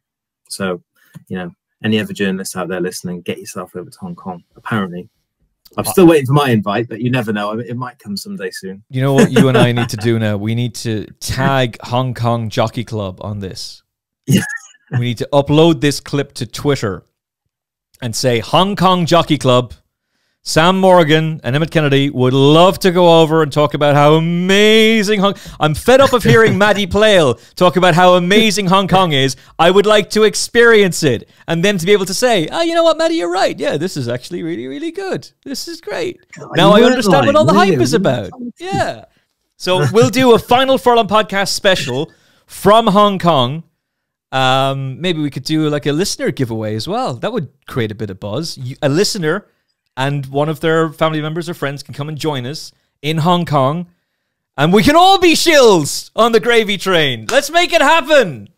Speaker 2: So, you know, any other journalists out there listening, get yourself over to Hong Kong. Apparently. I'm still waiting for my invite, but you never know. It might come someday soon.
Speaker 3: You know what you and I need to do now? We need to tag Hong Kong Jockey Club on this.
Speaker 2: Yeah.
Speaker 3: We need to upload this clip to Twitter and say, Hong Kong Jockey Club, Sam Morgan and Emmet Kennedy would love to go over and talk about how amazing I'm fed up of hearing Maddie Playle talk about how amazing Hong Kong is. I would like to experience it. And then to be able to say, oh, you know what, Maddie, you're right. Yeah, this is actually really, really good. This is great. Now I understand what all the hype is about. Yeah. So we'll do a Final Furlong podcast special from Hong Kong. Maybe we could do like a listener giveaway as well. That would create a bit of buzz. A listener and one of their family members or friends can come and join us in Hong Kong, and we can all be shills on the gravy train. Let's make it happen.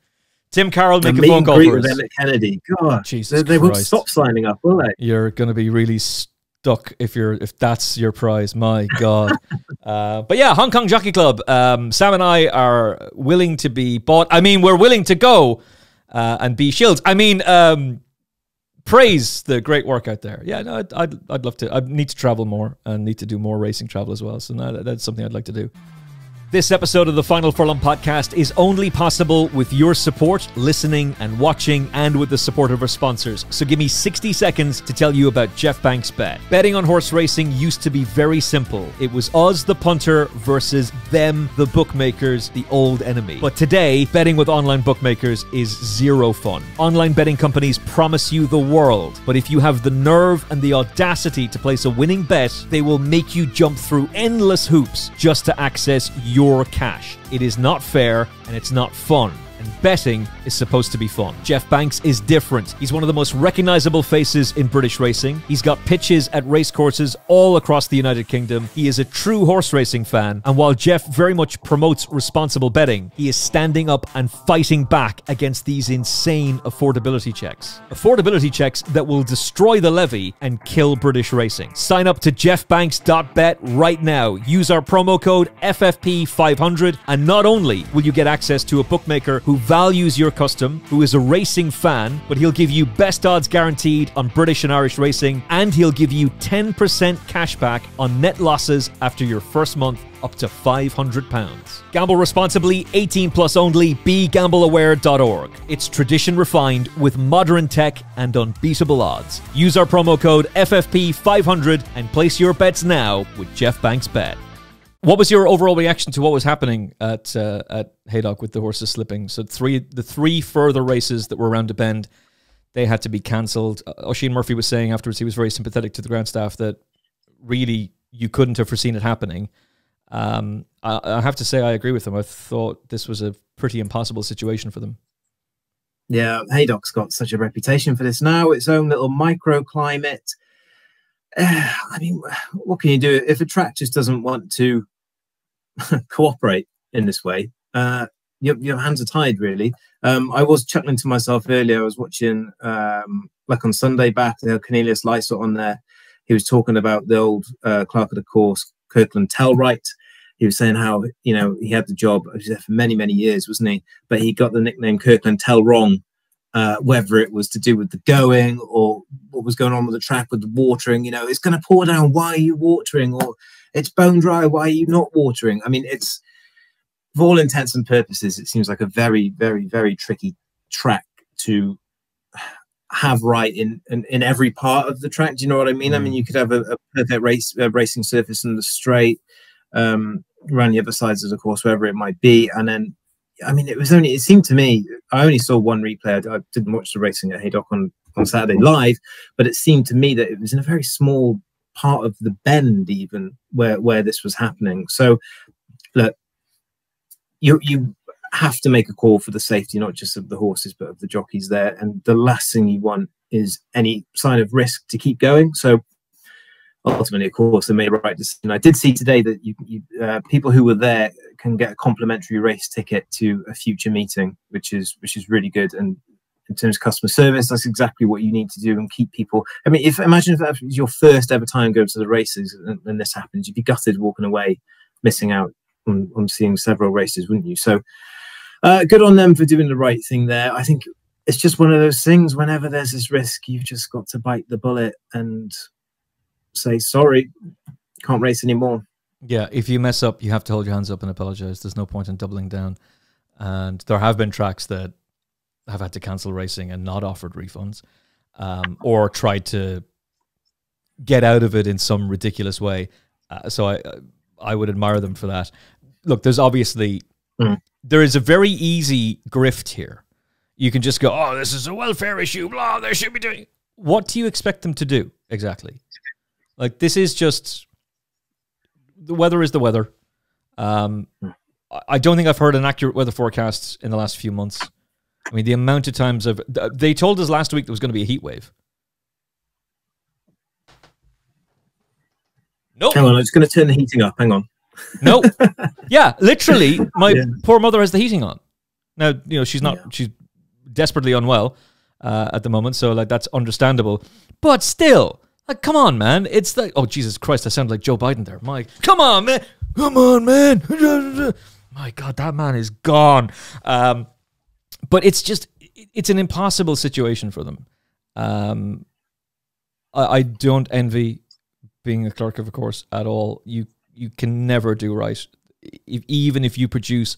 Speaker 3: Tim Carroll, make a phone call for us.
Speaker 2: Emmet Kennedy. God,
Speaker 3: Jesus
Speaker 2: they won't stop signing up, will they?
Speaker 3: You're going to be really stuck if that's your prize. My God. But yeah, Hong Kong Jockey Club. Sam and I are willing to be bought. I mean, we're willing to go. and B Shields. I mean, praise the great work out there. Yeah, no, I'd love to. I need to travel more and need to do more racing travel as well. So that's something I'd like to do. This episode of the Final Furlong podcast is only possible with your support, listening and watching, and with the support of our sponsors. So give me 60 seconds to tell you about Jeff Banks Bet. Betting on horse racing used to be very simple. It was us, the punter, versus them, the bookmakers, the old enemy. But today, betting with online bookmakers is zero fun. Online betting companies promise you the world, but if you have the nerve and the audacity to place a winning bet, they will make you jump through endless hoops just to access your cash. It is not fair and it's not fun. And betting is supposed to be fun. Jeff Banks is different. He's one of the most recognizable faces in British racing. He's got pitches at racecourses all across the United Kingdom. He is a true horse racing fan. And while Jeff very much promotes responsible betting, he is standing up and fighting back against these insane affordability checks. Affordability checks that will destroy the levy and kill British racing. Sign up to jeffbanks.bet right now. Use our promo code FFP500, and not only will you get access to a bookmaker who values your custom, who is a racing fan, but he'll give you best odds guaranteed on British and Irish racing, and he'll give you 10% cash back on net losses after your first month, up to £500. Gamble responsibly, 18 plus only, begambleaware.org. It's tradition refined with modern tech and unbeatable odds. Use our promo code FFP500 and place your bets now with Jeff Banks Bet. What was your overall reaction to what was happening at Haydock with the horses slipping? So the three further races that were around the bend, they had to be cancelled. Oisin Murphy was saying afterwards he was very sympathetic to the ground staff that really you couldn't have foreseen it happening. I have to say I agree with him. I thought this was a pretty impossible situation for them.
Speaker 2: Yeah, Haydock's got such a reputation for this now. Its own little microclimate. I mean, what can you do if a track just doesn't want to cooperate in this way? Your hands are tied, really. I was chuckling to myself earlier. I was watching, like on Sunday back, Cornelius Lysott on there. He was talking about the old clerk of the course, Kirkland Tellwright. He was saying how, you know, he had the job. He was there for many, many years, wasn't he? But he got the nickname Kirkland Tell Wrong. Whether it was to do with the going or what was going on with the track with the watering, you know, it's going to pour down. Why are you watering? Or it's bone dry. Why are you not watering? I mean, it's for all intents and purposes, it seems like a very, very, very tricky track to have right in every part of the track. Do you know what I mean? I mean, you could have a perfect racing surface in the straight, around the other sides of the course, wherever it might be, and then. I mean, it seemed to me, I only saw one replay. I didn't watch the racing at Haydock on Saturday live, but it seemed to me that it was in a very small part of the bend even where this was happening. So look, you have to make a call for the safety, not just of the horses, but of the jockeys there. And the last thing you want is any sign of risk to keep going. So ultimately, of course, they made a right decision. I did see today that people who were there can get a complimentary race ticket to a future meeting, which is really good. And in terms of customer service, that's exactly what you need to do and keep people. I mean, imagine if that was your first ever time going to the races and this happens, you'd be gutted walking away, missing out on seeing several races, wouldn't you? So good on them for doing the right thing there. I think it's just one of those things. Whenever there's this risk, you've just got to bite the bullet and say sorry, can't race anymore.
Speaker 3: Yeah, if you mess up, you have to hold your hands up and apologize. There's no point in doubling down. And there have been tracks that have had to cancel racing and not offered refunds, or tried to get out of it in some ridiculous way. So I would admire them for that. Look, there's obviously there is a very easy grift here. You can just go, oh, this is a welfare issue, blah, they should be doing. What do you expect them to do exactly? Like, this is just, the weather is the weather. I don't think I've heard an accurate weather forecast in the last few months. I mean, the amount of times they told us last week there was going to be a heat wave. Nope.
Speaker 2: Hang on, I'm just going to turn the heating up. Hang on.
Speaker 3: Nope. Yeah, literally, my poor mother has the heating on. Now, you know, she's not, she's desperately unwell at the moment, so, like, that's understandable. But still, like, come on, man. It's like, oh, Jesus Christ, I sound like Joe Biden there. Come on, man. Come on, man. My God, that man is gone. But it's just, it's an impossible situation for them. I don't envy being a clerk of a course at all. You can never do right. Even if you produce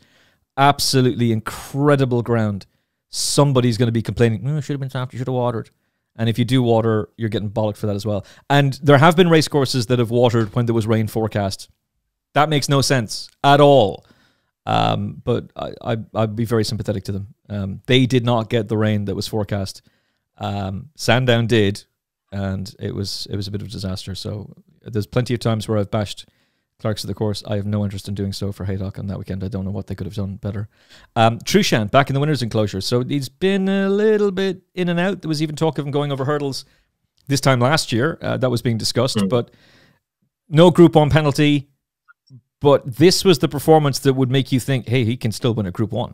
Speaker 3: absolutely incredible ground, somebody's going to be complaining, oh, should have been soft, you should have watered. And if you do water, you're getting bollocked for that as well. And there have been race courses that have watered when there was rain forecast. That makes no sense at all. But I'd be very sympathetic to them. They did not get the rain that was forecast. Sandown did, and it was a bit of a disaster. So there's plenty of times where I've bashed clerks of the course. I have no interest in doing so for Haydock on that weekend. I don't know what they could have done better. Trueshan back in the winners' enclosure. So he's been a little bit in and out. There was even talk of him going over hurdles this time last year. That was being discussed, but no Group 1 penalty. But this was the performance that would make you think, hey, he can still win a Group 1.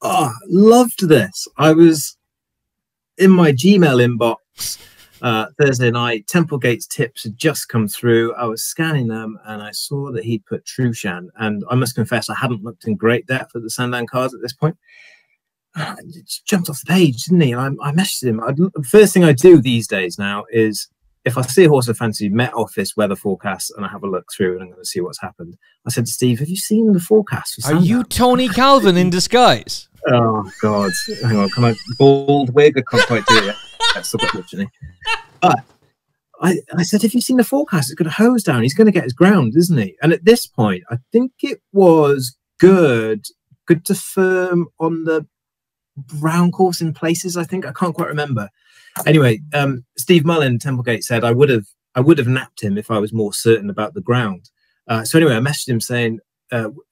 Speaker 2: Oh, loved this. I was in my Gmail inbox Thursday night. Templegate's tips had just come through. I was scanning them and I saw that he'd put Trueshan. And I must confess, I hadn't looked in great depth at the Sandown cards at this point. It just jumped off the page, didn't he? And I messaged him. The first thing I do these days now is, if I see a horse I fancy, Met Office weather forecast, and I have a look through and I'm going to see what's happened. I said to Steve, have you seen the forecast for Sandown?
Speaker 3: Are you Tony Calvin in disguise?
Speaker 2: Oh, God. Hang on. Can I bald wig? I can't quite do it. That's still got literally. But I said, have you seen the forecast? It's got a hose down. He's going to get his ground, isn't he? And at this point, I think it was good to firm on the brown course in places, I think. I can't quite remember. Anyway, Steve Mullin, Templegate, said I would have napped him if I was more certain about the ground. So anyway, I messaged him saying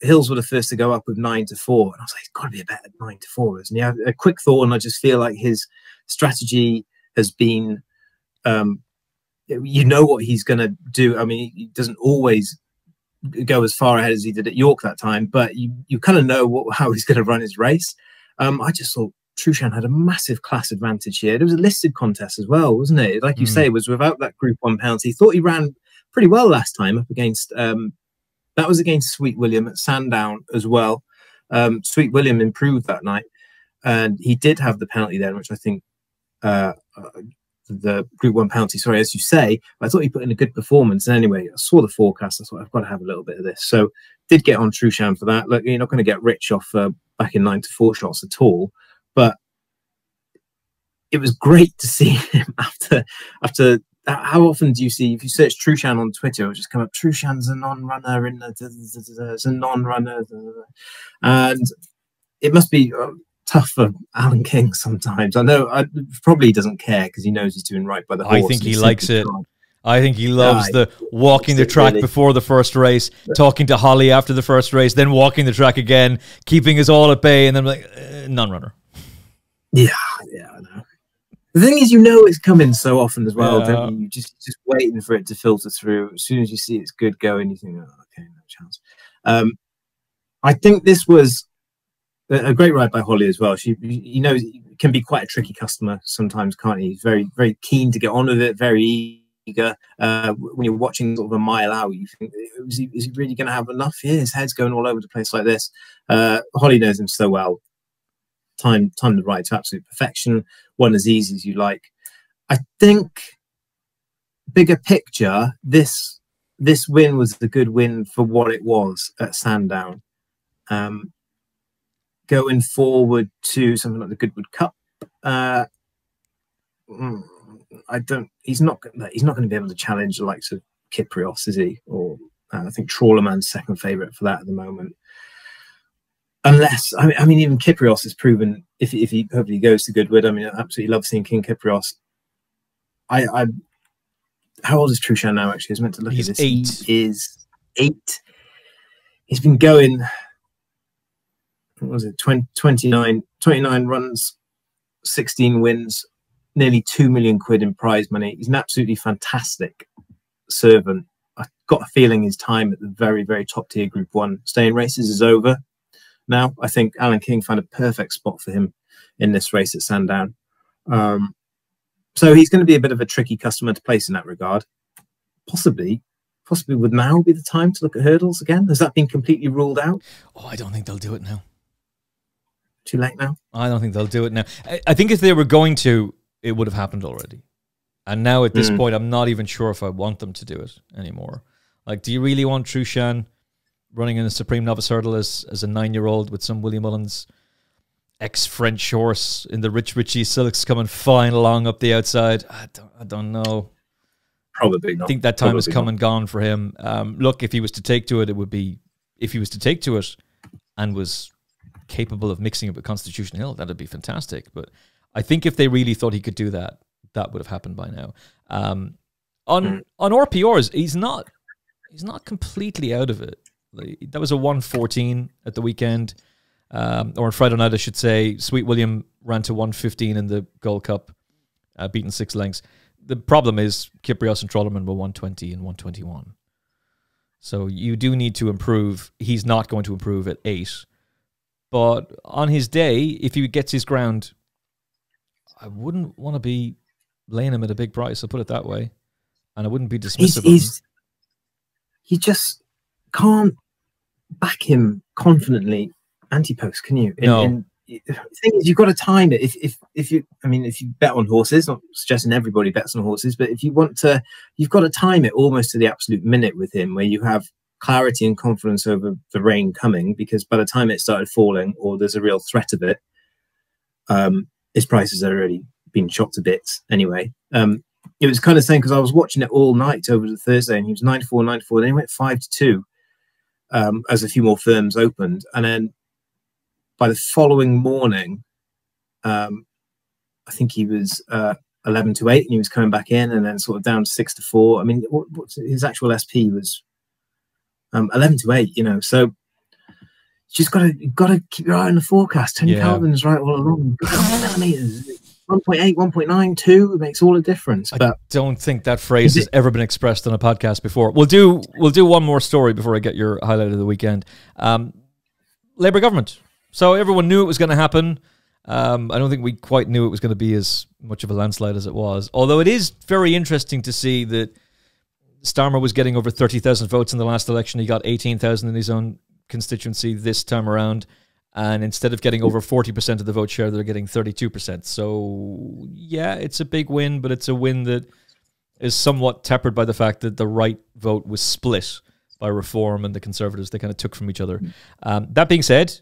Speaker 2: Hills were the first to go up with 9 to 4, and I was like, he's got to be a better 9 to 4, isn't he? I had a quick thought, and I just feel like his strategy has been, you know what he's going to do. I mean, he doesn't always go as far ahead as he did at York that time, but you kind of know how he's going to run his race. I just thought Trueshan had a massive class advantage here. There was a listed contest as well, wasn't it? Like you say, it was without that Group 1 penalty. He thought he ran pretty well last time up against, that was against Sweet William at Sandown as well. Sweet William improved that night, and he did have the penalty then, which I think the Group 1 penalty, sorry, as you say, I thought he put in a good performance. And anyway, I saw the forecast. I thought, I've got to have a little bit of this. So did get on Trueshan for that. Look, you're not going to get rich off back in 9 to 4 shots at all. But it was great to see him after. How often do you see, if you search Trueshan on Twitter, it'll just come up, Trueshan's a non-runner in the, a non-runner, and it must be tough for Alan King sometimes. I know probably he doesn't care because he knows he's doing right by the horse.
Speaker 3: I think he likes it. I think he loves the walking the track before the first race, talking to Holly after the first race, then walking the track again, keeping us all at bay, and then like non-runner.
Speaker 2: Yeah, I know. The thing is, you know it's coming so often as well, don't you? Just waiting for it to filter through. As soon as you see it's good going, you think, oh, okay, no chance. I think this was a great ride by Holly as well. You know, can be quite a tricky customer sometimes, can't he? He's very, very keen to get on with it, very eager. When you're watching sort of a mile out, you think, is he really going to have enough here? His head's going all over the place like this. Holly knows him so well. Time the ride to absolute perfection, one as easy as you like. I think bigger picture, this win was the good win for what it was at Sandown. Going forward to something like the Goodwood Cup, he's not going to be able to challenge the likes of Kyprios, is he? Or I think Trawlerman's second favourite for that at the moment. Unless, I mean, even Kyprios has proven, if he hopefully goes to Goodwood, I mean, I absolutely love seeing King Kyprios. How old is Trueshan now, actually? I was meant to look at this. 8. He is 8. He's been going, what was it, 29 runs, 16 wins, nearly 2 million quid in prize money. He's an absolutely fantastic servant. I've got a feeling his time at the very, very top tier Group 1 staying races is over. Now, I think Alan King found a perfect spot for him in this race at Sandown. So he's going to be a bit of a tricky customer to place in that regard. Possibly would now be the time to look at hurdles again. Has that been completely ruled out?
Speaker 3: Oh, I don't think they'll do it now.
Speaker 2: Too late now?
Speaker 3: I don't think they'll do it now. I think if they were going to, it would have happened already. And now at this point, I'm not even sure if I want them to do it anymore. Like, do you really want Trueshan running in a Supreme Novice Hurdle as a 9-year-old with some Willie Mullins ex-French horse in the Richie Silks coming flying along up the outside? I don't know.
Speaker 2: Probably not.
Speaker 3: I think that time has come and gone for him. Look, if he was to take to it, it would be, if he was to take to it and was capable of mixing it with Constitution Hill, that'd be fantastic. But I think if they really thought he could do that, that would have happened by now. On RPRs, he's not completely out of it. That was a 114 at the weekend, or on Friday night, I should say. Sweet William ran to 115 in the Gold Cup, beaten 6 lengths. The problem is Kyprios and Trollerman were 120 and 121. So you do need to improve. He's not going to improve at 8. But on his day, if he gets his ground, I wouldn't want to be laying him at a big price, I'll put it that way. And I wouldn't be dismissive of him.
Speaker 2: You just can't back him confidently anti-post, can you?
Speaker 3: No.
Speaker 2: The thing is, you've got to time it. If you bet on horses, not suggesting everybody bets on horses, but if you want to, you've got to time it almost to the absolute minute with him, where you have clarity and confidence over the rain coming, because by the time it started falling, or there's a real threat of it, his prices had already been shot to bits anyway. It was kind of saying, because I was watching it all night over the Thursday, and he was 9-4, 9-4, then he went 5-2 as a few more firms opened, and then by the following morning, I think he was 11-8, and he was coming back in, and then sort of down to 6-4. I mean, what's his actual SP was 11-8, you know. So you just got to keep your eye on the forecast. Tony Calvin's right all along. 1.8, 1.9, 2 makes all the difference. But
Speaker 3: I don't think that phrase has ever been expressed on a podcast before. We'll do one more story before I get your highlight of the weekend. Labour government. So everyone knew it was going to happen. I don't think we quite knew it was going to be as much of a landslide as it was. Although it is very interesting to see that Starmer was getting over 30,000 votes in the last election. He got 18,000 in his own constituency this time around. And instead of getting over 40% of the vote share, they're getting 32%. So, yeah, it's a big win, but it's a win that is somewhat tempered by the fact that the right vote was split by Reform and the Conservatives. They kind of took from each other. That being said,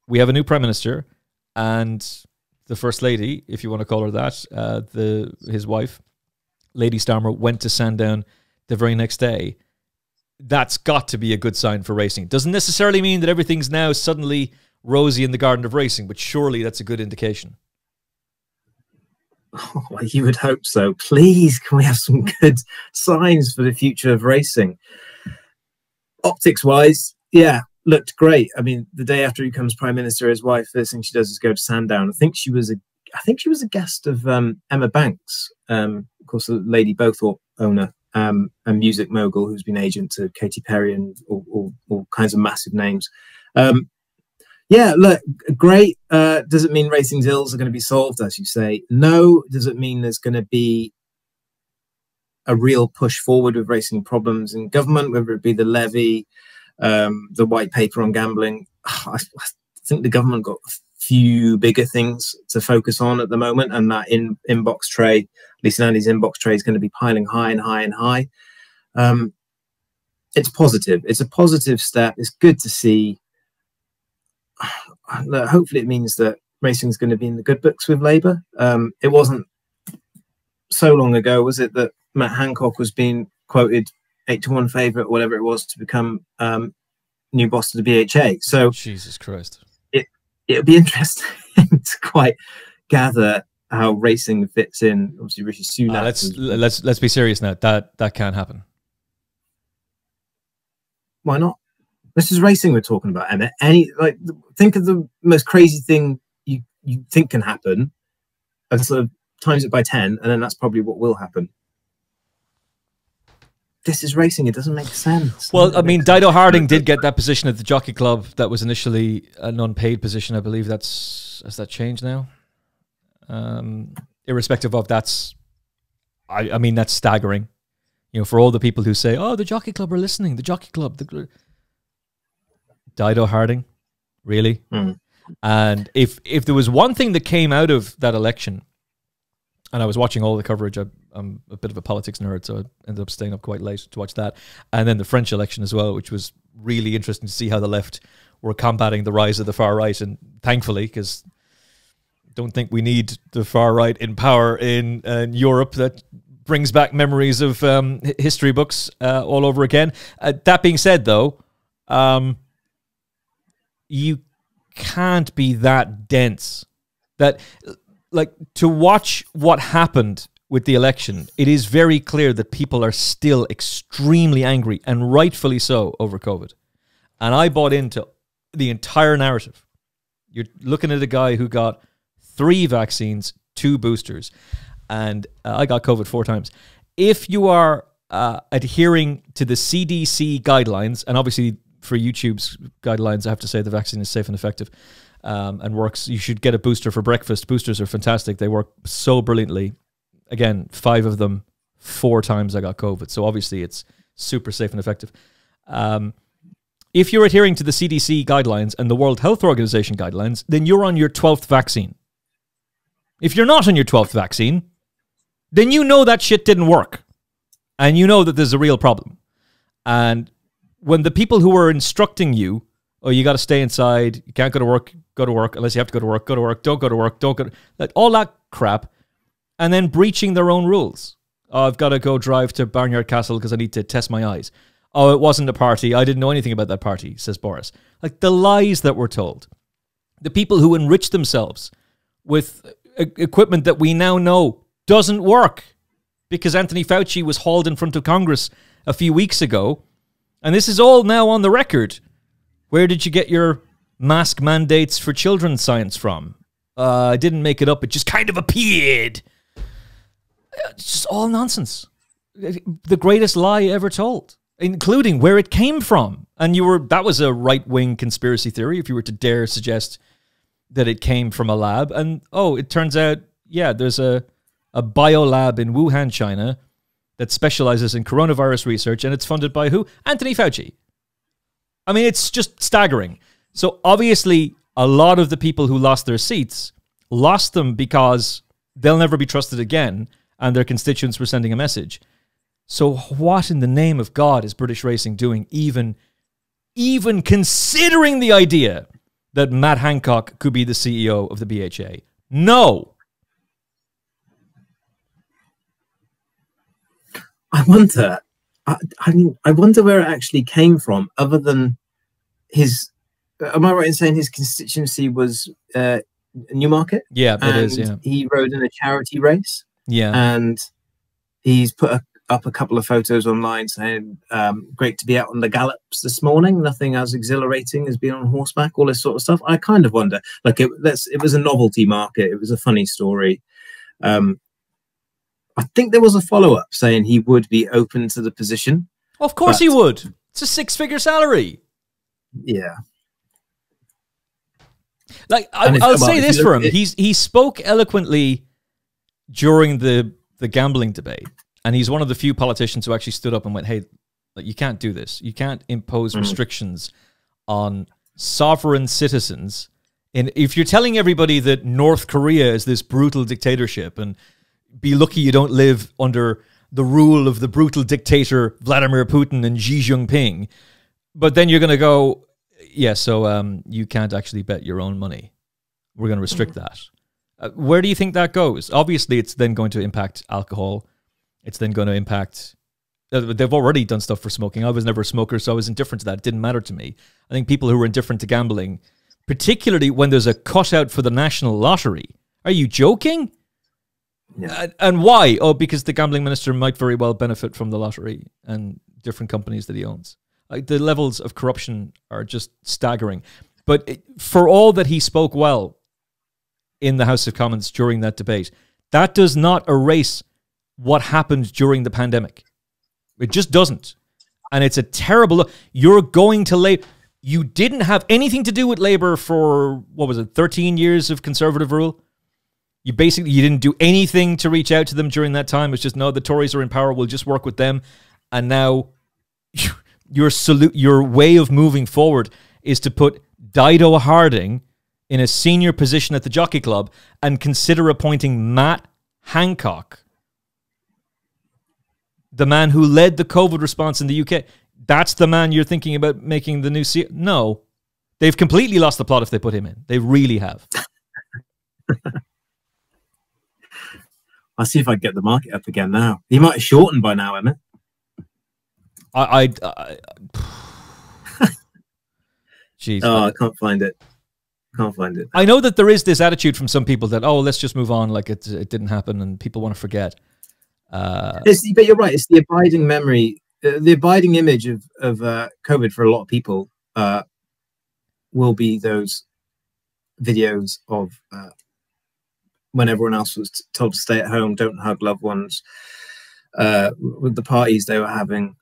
Speaker 3: we have a new Prime Minister, and the First Lady, if you want to call her that, his wife, Lady Starmer, went to Sandown the very next day. That's got to be a good sign for racing. Doesn't necessarily mean that everything's now suddenly rosy in the garden of racing, but surely that's a good indication.
Speaker 2: Oh, well, you would hope so. Please, can we have some good signs for the future of racing? Optics-wise, yeah, looked great. I mean, the day after he becomes Prime Minister, his wife, first thing she does is go to Sandown. I think she was a guest of Emma Banks, of course, the Lady Bowthorpe owner, and music mogul who's been agent to Katy Perry and all kinds of massive names. Yeah, look, great. Does it mean racing's ills are going to be solved, as you say? No. Does it mean there's going to be a real push forward with racing problems in government, whether it be the levy, the white paper on gambling? I think the government got a few bigger things to focus on at the moment, and that inbox tray, at least Andy's inbox tray, is going to be piling high and high and high. It's positive. It's a positive step. It's good to see. Hopefully it means that racing is going to be in the good books with Labour. It wasn't so long ago, was it, that Matt Hancock was being quoted 8-1 favourite, whatever it was, to become new boss of the BHA. So
Speaker 3: Jesus Christ,
Speaker 2: it'll be interesting to quite gather how racing fits in. Obviously, Rishi Sunak.
Speaker 3: Let's be serious now. That can't happen.
Speaker 2: Why not? This is racing we're talking about, Emmet. Think of the most crazy thing you think can happen, and sort of times it by 10, and then that's probably what will happen. This is racing. It doesn't make sense.
Speaker 3: Well, I mean, Dido Harding did get that position at the Jockey Club. That was initially an unpaid position. I believe has that changed now? Irrespective of I mean, that's staggering. You know, for all the people who say, "Oh, the Jockey Club are listening." The Jockey Club. Dido Harding, really? And if there was one thing that came out of that election, and I was watching all the coverage, I'm a bit of a politics nerd, so I ended up staying up quite late to watch that. And then the French election as well, which was really interesting to see how the left were combating the rise of the far right. And thankfully, because I don't think we need the far right in power in Europe, that brings back memories of history books all over again. That being said, though, you can't be that dense. That, like, to watch what happened with the election, it is very clear that people are still extremely angry, and rightfully so, over COVID. And I bought into the entire narrative. You're looking at a guy who got 3 vaccines, 2 boosters, and I got COVID 4 times. If you are adhering to the CDC guidelines, and obviously for YouTube's guidelines, I have to say the vaccine is safe and effective and works. You should get a booster for breakfast. Boosters are fantastic. They work so brilliantly. Again, 5 of them, 4 times I got COVID. So obviously it's super safe and effective. If you're adhering to the CDC guidelines and the World Health Organization guidelines, then you're on your 12th vaccine. If you're not on your 12th vaccine, then you know that shit didn't work. And you know that there's a real problem. And when the people who are instructing you, oh, you got to stay inside, you can't go to work, unless you have to go to work, don't go to work, don't go to... Like, all that crap, and then breaching their own rules. Oh, I've got to go drive to Barnyard Castle because I need to test my eyes. Oh, it wasn't a party. I didn't know anything about that party, says Boris. Like, the lies that were told. The people who enrich themselves with equipment that we now know doesn't work because Anthony Fauci was hauled in front of Congress a few weeks ago. And this is all now on the record. Where did you get your mask mandates for children's science from? I didn't make it up. It just kind of appeared. It's just all nonsense. The greatest lie ever told, including where it came from. And that was a right-wing conspiracy theory if you were to dare suggest that it came from a lab. And, oh, it turns out, yeah, there's a biolab in Wuhan, China that specializes in coronavirus research, and it's funded by who? Anthony Fauci. I mean, it's just staggering. So obviously, a lot of the people who lost their seats lost them because they'll never be trusted again, and their constituents were sending a message. So what in the name of God is British racing doing, even considering the idea that Matt Hancock could be the CEO of the BHA? No.
Speaker 2: I wonder. I wonder where it actually came from, other than his. Am I right in saying his constituency was Newmarket?
Speaker 3: Yeah, it is. Yeah,
Speaker 2: he rode in a charity race.
Speaker 3: Yeah,
Speaker 2: and he's put up a couple of photos online saying, "Great to be out on the gallops this morning. Nothing as exhilarating as being on horseback." All this sort of stuff. I kind of wonder. Like it was a novelty market. It was a funny story. I think there was a follow-up saying he would be open to the position.
Speaker 3: Of course he would. It's a 6-figure salary.
Speaker 2: Yeah.
Speaker 3: Like, I'll say this for him. He spoke eloquently during the gambling debate. And he's one of the few politicians who actually stood up and went, hey, you can't do this. You can't impose restrictions on sovereign citizens. And if you're telling everybody that North Korea is this brutal dictatorship and be lucky you don't live under the rule of the brutal dictator Vladimir Putin and Xi Jinping. But then you're going to go, yeah, so you can't actually bet your own money. We're going to restrict that. Where do you think that goes? Obviously, it's then going to impact alcohol. It's then going to impact... they've already done stuff for smoking. I was never a smoker, so I was indifferent to that. It didn't matter to me. I think people who were indifferent to gambling, particularly when there's a cutout for the national lottery. Are you joking? Yeah. And why? Oh, because the gambling minister might very well benefit from the lottery and different companies that he owns. Like, the levels of corruption are just staggering. But for all that he spoke well in the House of Commons during that debate, that does not erase what happened during the pandemic. It just doesn't. And it's a terrible look. You're going to Labour. You didn't have anything to do with Labour for, what was it, 13 years of Conservative rule? You didn't do anything to reach out to them during that time. It's just, no, the Tories are in power, we'll just work with them. And now your way of moving forward is to put Dido Harding in a senior position at the Jockey Club and consider appointing Matt Hancock, the man who led the COVID response in the UK. That's the man you're thinking about making the new CEO? No. They've completely lost the plot if they put him in. They really have.
Speaker 2: I'll see if I can get the market up again now. He might have shortened by now, Emmet.
Speaker 3: Jeez,
Speaker 2: oh, I can't find it. Can't find it.
Speaker 3: I know that there is this attitude from some people that, oh, let's just move on, like it didn't happen, and people want to forget.
Speaker 2: But you're right. It's the abiding memory, the abiding image of COVID for a lot of people will be those videos of when everyone else was told to stay at home, don't hug loved ones, with the parties they were having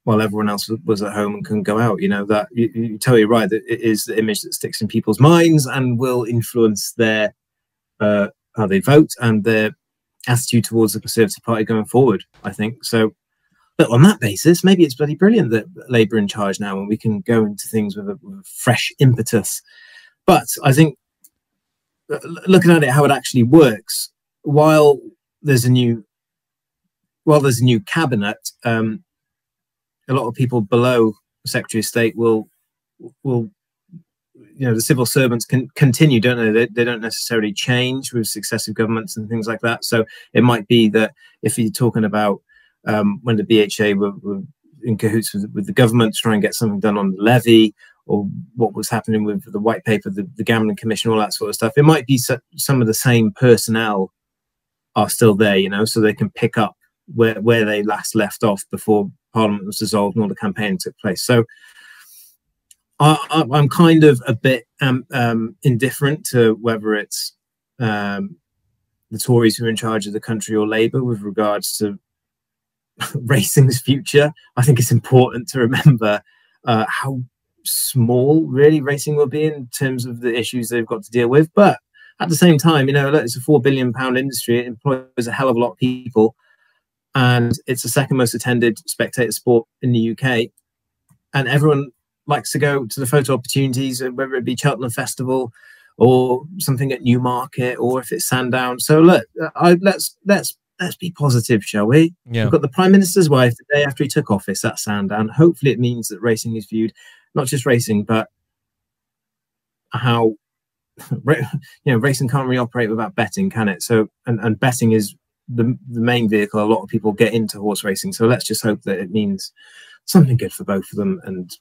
Speaker 2: while everyone else was at home and couldn't go out. You know, that you totally right, that it is the image that sticks in people's minds and will influence their how they vote and their attitude towards the Conservative Party going forward, I think. So, but on that basis, maybe it's bloody brilliant that Labour are in charge now and we can go into things with a fresh impetus. But I think, looking at it, how it actually works, while there's a new cabinet, a lot of people below the Secretary of State will, you know, the civil servants can continue, don't they? They don't necessarily change with successive governments and things like that. So it might be that if you're talking about when the BHA were in cahoots with the government to try and get something done on the levy, or what was happening with the white paper, the Gambling Commission, all that sort of stuff, it might be some of the same personnel are still there, you know, so they can pick up where they last left off before Parliament was dissolved and all the campaigning took place. So I'm kind of a bit indifferent to whether it's the Tories who are in charge of the country or Labour with regards to racing's future. I think it's important to remember how small really racing will be in terms of the issues they've got to deal with. But at the same time, you know, look, it's a £4 billion industry. It employs a hell of a lot of people. And it's the second most attended spectator sport in the UK. And everyone likes to go to the photo opportunities, whether it be Cheltenham Festival or something at Newmarket, or if it's Sandown. So look, let's be positive, shall we?
Speaker 3: Yeah.
Speaker 2: We've got the Prime Minister's wife the day after he took office at Sandown. Hopefully it means that racing is viewed, not just racing, but how, you know, racing can't really operate without betting, can it? So, and betting is the main vehicle a lot of people get into horse racing. So let's just hope that it means something good for both of them and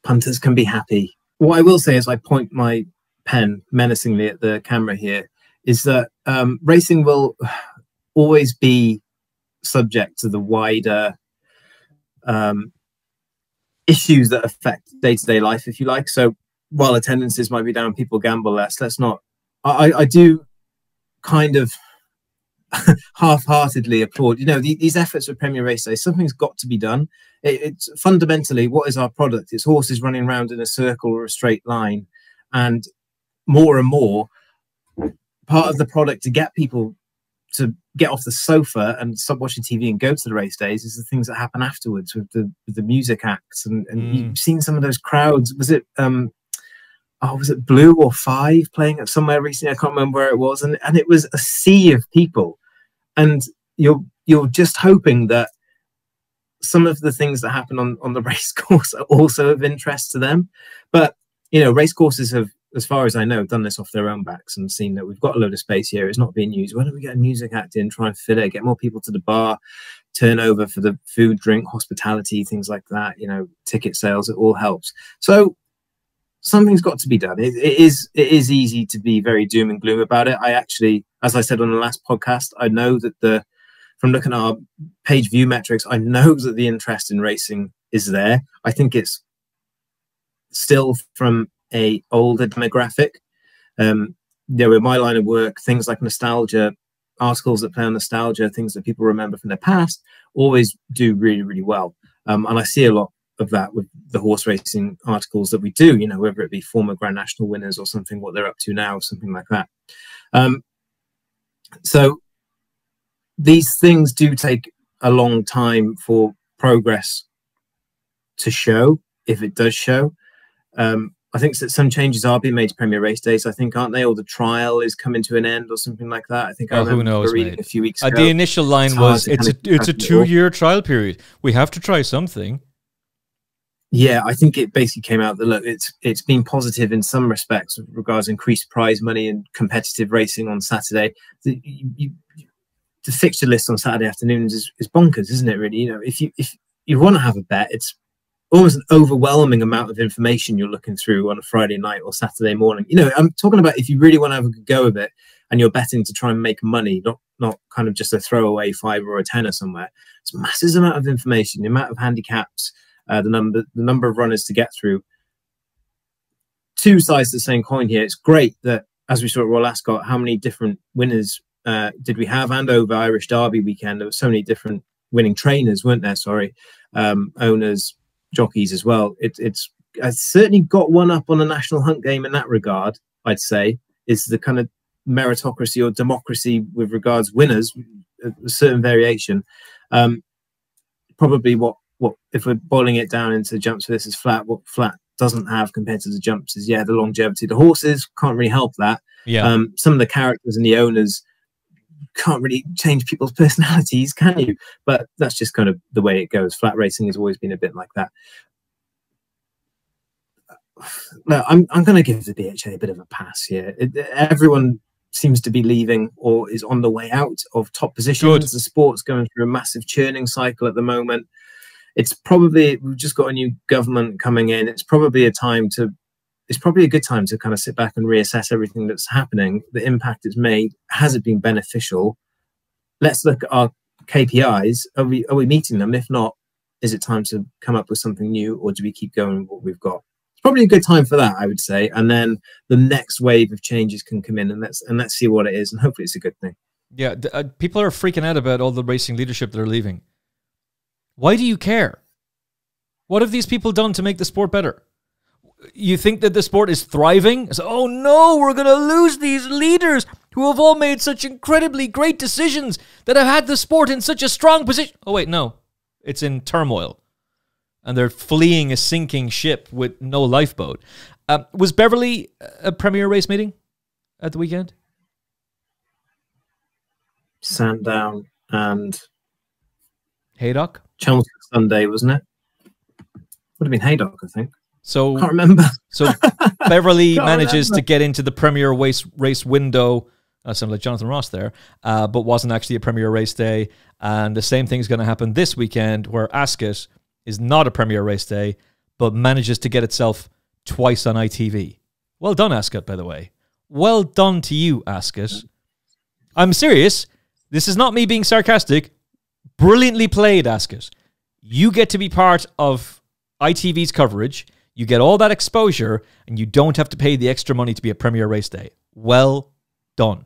Speaker 2: punters can be happy. What I will say as I point my pen menacingly at the camera here is that racing will always be subject to the wider issues that affect day-to-day life, if you like. So while attendances might be down, people gamble less. Let's not. I do kind of half-heartedly applaud, you know, these efforts for Premier Race Day. Something's got to be done. It's fundamentally, what is our product? It's horses running around in a circle or a straight line, and more part of the product to get people to get off the sofa and stop watching TV and go to the race days is the things that happen afterwards with the music acts. And you've seen some of those crowds. Was it was it Blue or Five playing at somewhere recently? I can't remember where it was, and it was a sea of people. And you're just hoping that some of the things that happen on the race course are also of interest to them. But you know, race courses have, as far as I know, done this off their own backs and seen that we've got a load of space here. It's not being used. Why don't we get a music act in, try and fill it, get more people to the bar, turnover for the food, drink, hospitality, things like that, you know, ticket sales, it all helps. So something's got to be done. It is easy to be very doom and gloom about it. I actually, as I said on the last podcast, I know that from looking at our page view metrics, I know that the interest in racing is there. I think it's still from a older demographic. You know, in my line of work, things like nostalgia, articles that play on nostalgia, things that people remember from their past, always do really, really well. And I see a lot of that with the horse racing articles that we do, you know, whether it be former Grand National winners or something, what they're up to now, something like that. So these things do take a long time for progress to show, if it does show. I think that some changes are being made to Premier Race Days, I think, aren't they? Or the trial is coming to an end or something like that. I think I remember
Speaker 3: who knows,
Speaker 2: reading
Speaker 3: mate.
Speaker 2: a few weeks ago.
Speaker 3: The initial line was, it's a 2-year trial period. We have to try something.
Speaker 2: Yeah, I think it basically came out that, look, it's been positive in some respects with regards to increased prize money and competitive racing on Saturday. The fixture list on Saturday afternoons is bonkers, isn't it, really? You know, if you want to have a bet, it's almost an overwhelming amount of information you're looking through on a Friday night or Saturday morning. You know, I'm talking about if you really want to have a good go of it and you're betting to try and make money, not kind of just a throwaway $5 or a tenner somewhere. It's a massive amount of information, the amount of handicaps, the number of runners to get through. Two sides of the same coin here. It's great that, as we saw at Royal Ascot, how many different winners did we have? And over Irish Derby weekend, there were so many different winning trainers, weren't there? Sorry, owners, jockeys as well. It's certainly got one up on a national hunt game in that regard. I'd say is the kind of meritocracy or democracy with regards winners, a certain variation. Probably what if we're boiling it down into jumps versus flat, what flat doesn't have compared to the jumps is the longevity. The horses can't really help that.
Speaker 3: Yeah.
Speaker 2: Some of the characters and the owners can't really change people's personalities, can you? But that's just kind of the way it goes. Flat racing has always been a bit like that. No, I'm going to give the BHA a bit of a pass here. Everyone seems to be leaving or is on the way out of top positions. Good. The sport's going through a massive churning cycle at the moment. It's probably, we've just got a new government coming in. It's probably a good time to kind of sit back and reassess everything that's happening, the impact it's made. Has it been beneficial? Let's look at our KPIs. Are we meeting them? If not, is it time to come up with something new, or do we keep going with what we've got? It's probably a good time for that, I would say. And then the next wave of changes can come in, and let's see what it is, and hopefully it's a good thing.
Speaker 3: Yeah, people are freaking out about all the racing leadership that are leaving. Why do you care? What have these people done to make the sport better? You think that the sport is thriving? So, oh no, we're going to lose these leaders who have all made such incredibly great decisions that have had the sport in such a strong position. Oh wait, no. It's in turmoil. And they're fleeing a sinking ship with no lifeboat. Was Beverley a Premier Race meeting at the weekend?
Speaker 2: Sandown and
Speaker 3: Haydock?
Speaker 2: Cheltenham Sunday, wasn't it? Would have been Haydock, I think.
Speaker 3: So
Speaker 2: can't remember.
Speaker 3: So Beverley manages to get into the Premier race window. Sounded like Jonathan Ross there, but wasn't actually a Premier Race Day. And the same thing is going to happen this weekend, where Ascot is not a Premier Race Day, but manages to get itself twice on ITV. Well done, Ascot, by the way. Well done to you, Ascot. I'm serious. This is not me being sarcastic. Brilliantly played, Ascot. You get to be part of ITV's coverage. You get all that exposure, and you don't have to pay the extra money to be a Premier Race Day. Well done.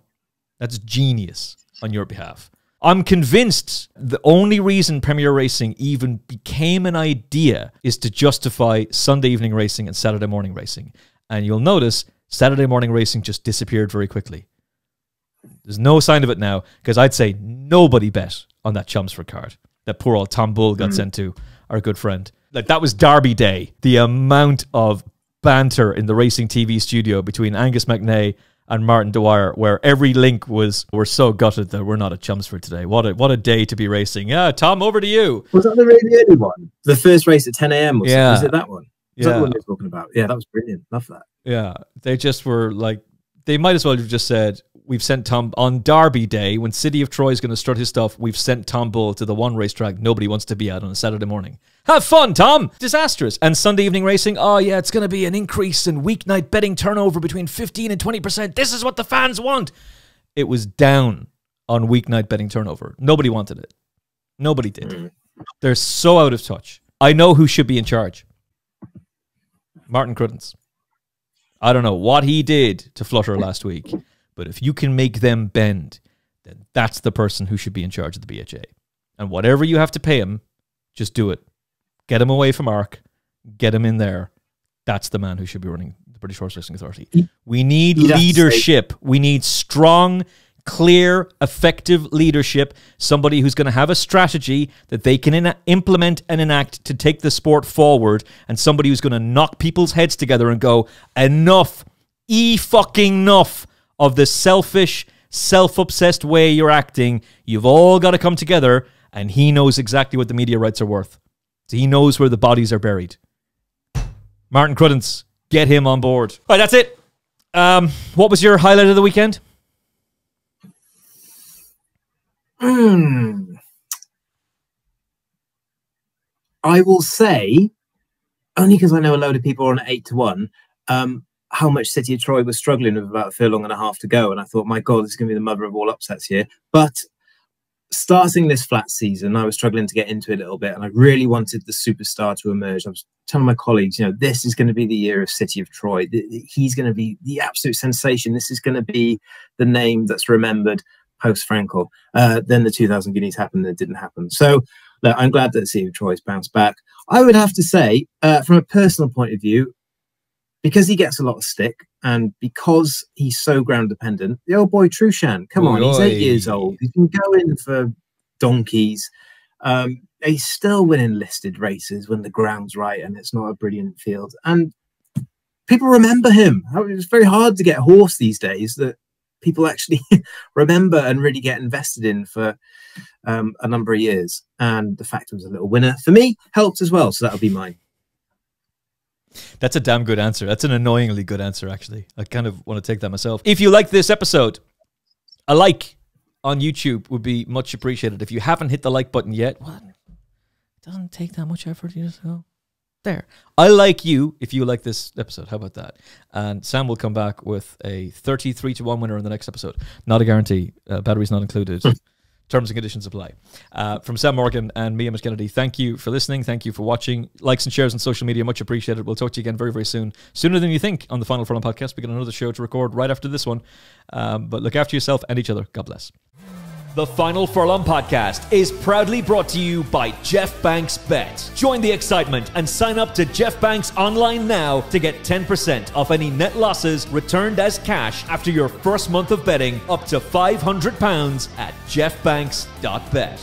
Speaker 3: That's genius on your behalf. I'm convinced the only reason Premier Racing even became an idea is to justify Sunday evening racing and Saturday morning racing. And you'll notice Saturday morning racing just disappeared very quickly. There's no sign of it now, because I'd say nobody bet on that Chelmsford card that poor old Tom Bull got sent to, our good friend. Like, that was Derby Day. The amount of banter in the racing TV studio between Angus McNay and Martin Dwyer, where every link was, we're so gutted that we're not at Chelmsford today. What a day to be racing. Yeah, Tom, over to you.
Speaker 2: Was that the really early one? The first race at 10 a.m. was it that one? Was that the one they were talking about? Yeah, that was brilliant. Love that.
Speaker 3: Yeah, they just were like, they might as well have just said, we've sent Tom on Derby Day, when City of Troy is going to strut his stuff, we've sent Tom Bull to the one racetrack nobody wants to be at on a Saturday morning. Have fun, Tom! Disastrous. And Sunday evening racing, oh yeah, it's going to be an increase in weeknight betting turnover between 15 and 20%. This is what the fans want. It was down on weeknight betting turnover. Nobody wanted it. Nobody did. They're so out of touch. I know who should be in charge. Martin Cruddens. I don't know what he did to Flutter last week, but if you can make them bend, then that's the person who should be in charge of the BHA. And whatever you have to pay him, just do it. Get him away from ARC. Get him in there. That's the man who should be running the British Horse Racing Authority. We need leadership. We need strong, clear, effective leadership, somebody who's going to have a strategy that they can implement and enact to take the sport forward, and somebody who's going to knock people's heads together and go, enough, fucking enough of the selfish, self-obsessed way you're acting. You've all got to come together, and he knows exactly what the media rights are worth. So he knows where the bodies are buried. Martin Cruddens, get him on board. All right, that's it. What was your highlight of the weekend?
Speaker 2: I will say, only because I know a load of people are on 8-1, how much City of Troy was struggling with about a furlong and a half to go. And I thought, my God, this is going to be the mother of all upsets here. But starting this flat season, I was struggling to get into it a little bit, and I really wanted the superstar to emerge. I was telling my colleagues, this is going to be the year of City of Troy. He's going to be the absolute sensation. This is going to be the name that's remembered post-Frankel. Then the 2000 Guineas happened and it didn't happen. So look, I'm glad that City of Troy's bounced back. I would have to say, from a personal point of view, because he gets a lot of stick and because he's so ground dependent, the old boy Trueshan, come on, he's 8 years old. He can go in for donkeys. He's still winning listed races when the ground's right and it's not a brilliant field. And people remember him. It's very hard to get a horse these days that people actually remember and really get invested in for a number of years. And the fact it was a little winner for me helped as well. So that'll be mine.
Speaker 3: That's a damn good answer. That's an annoyingly good answer, actually. I kind of want to take that myself. If you like this episode, a like on YouTube would be much appreciated. If you haven't hit the like button yet, well, it doesn't take that much effort. You just go there. I like you if you like this episode. How about that? And Sam will come back with a 33-1 winner in the next episode. Not a guarantee. Batteries not included. Terms and conditions apply. From Sam Morgan and me, Emmet Kennedy, thank you for listening. Thank you for watching. Likes and shares on social media, much appreciated. We'll talk to you again very, very soon. Sooner than you think on the Final Furlong podcast. We got another show to record right after this one. But look after yourself and each other. God bless.
Speaker 1: The Final Furlong podcast is proudly brought to you by Jeff Banks Bet. Join the excitement and sign up to Jeff Banks online now to get 10% off any net losses returned as cash after your first month of betting up to £500 at jeffbanks.bet.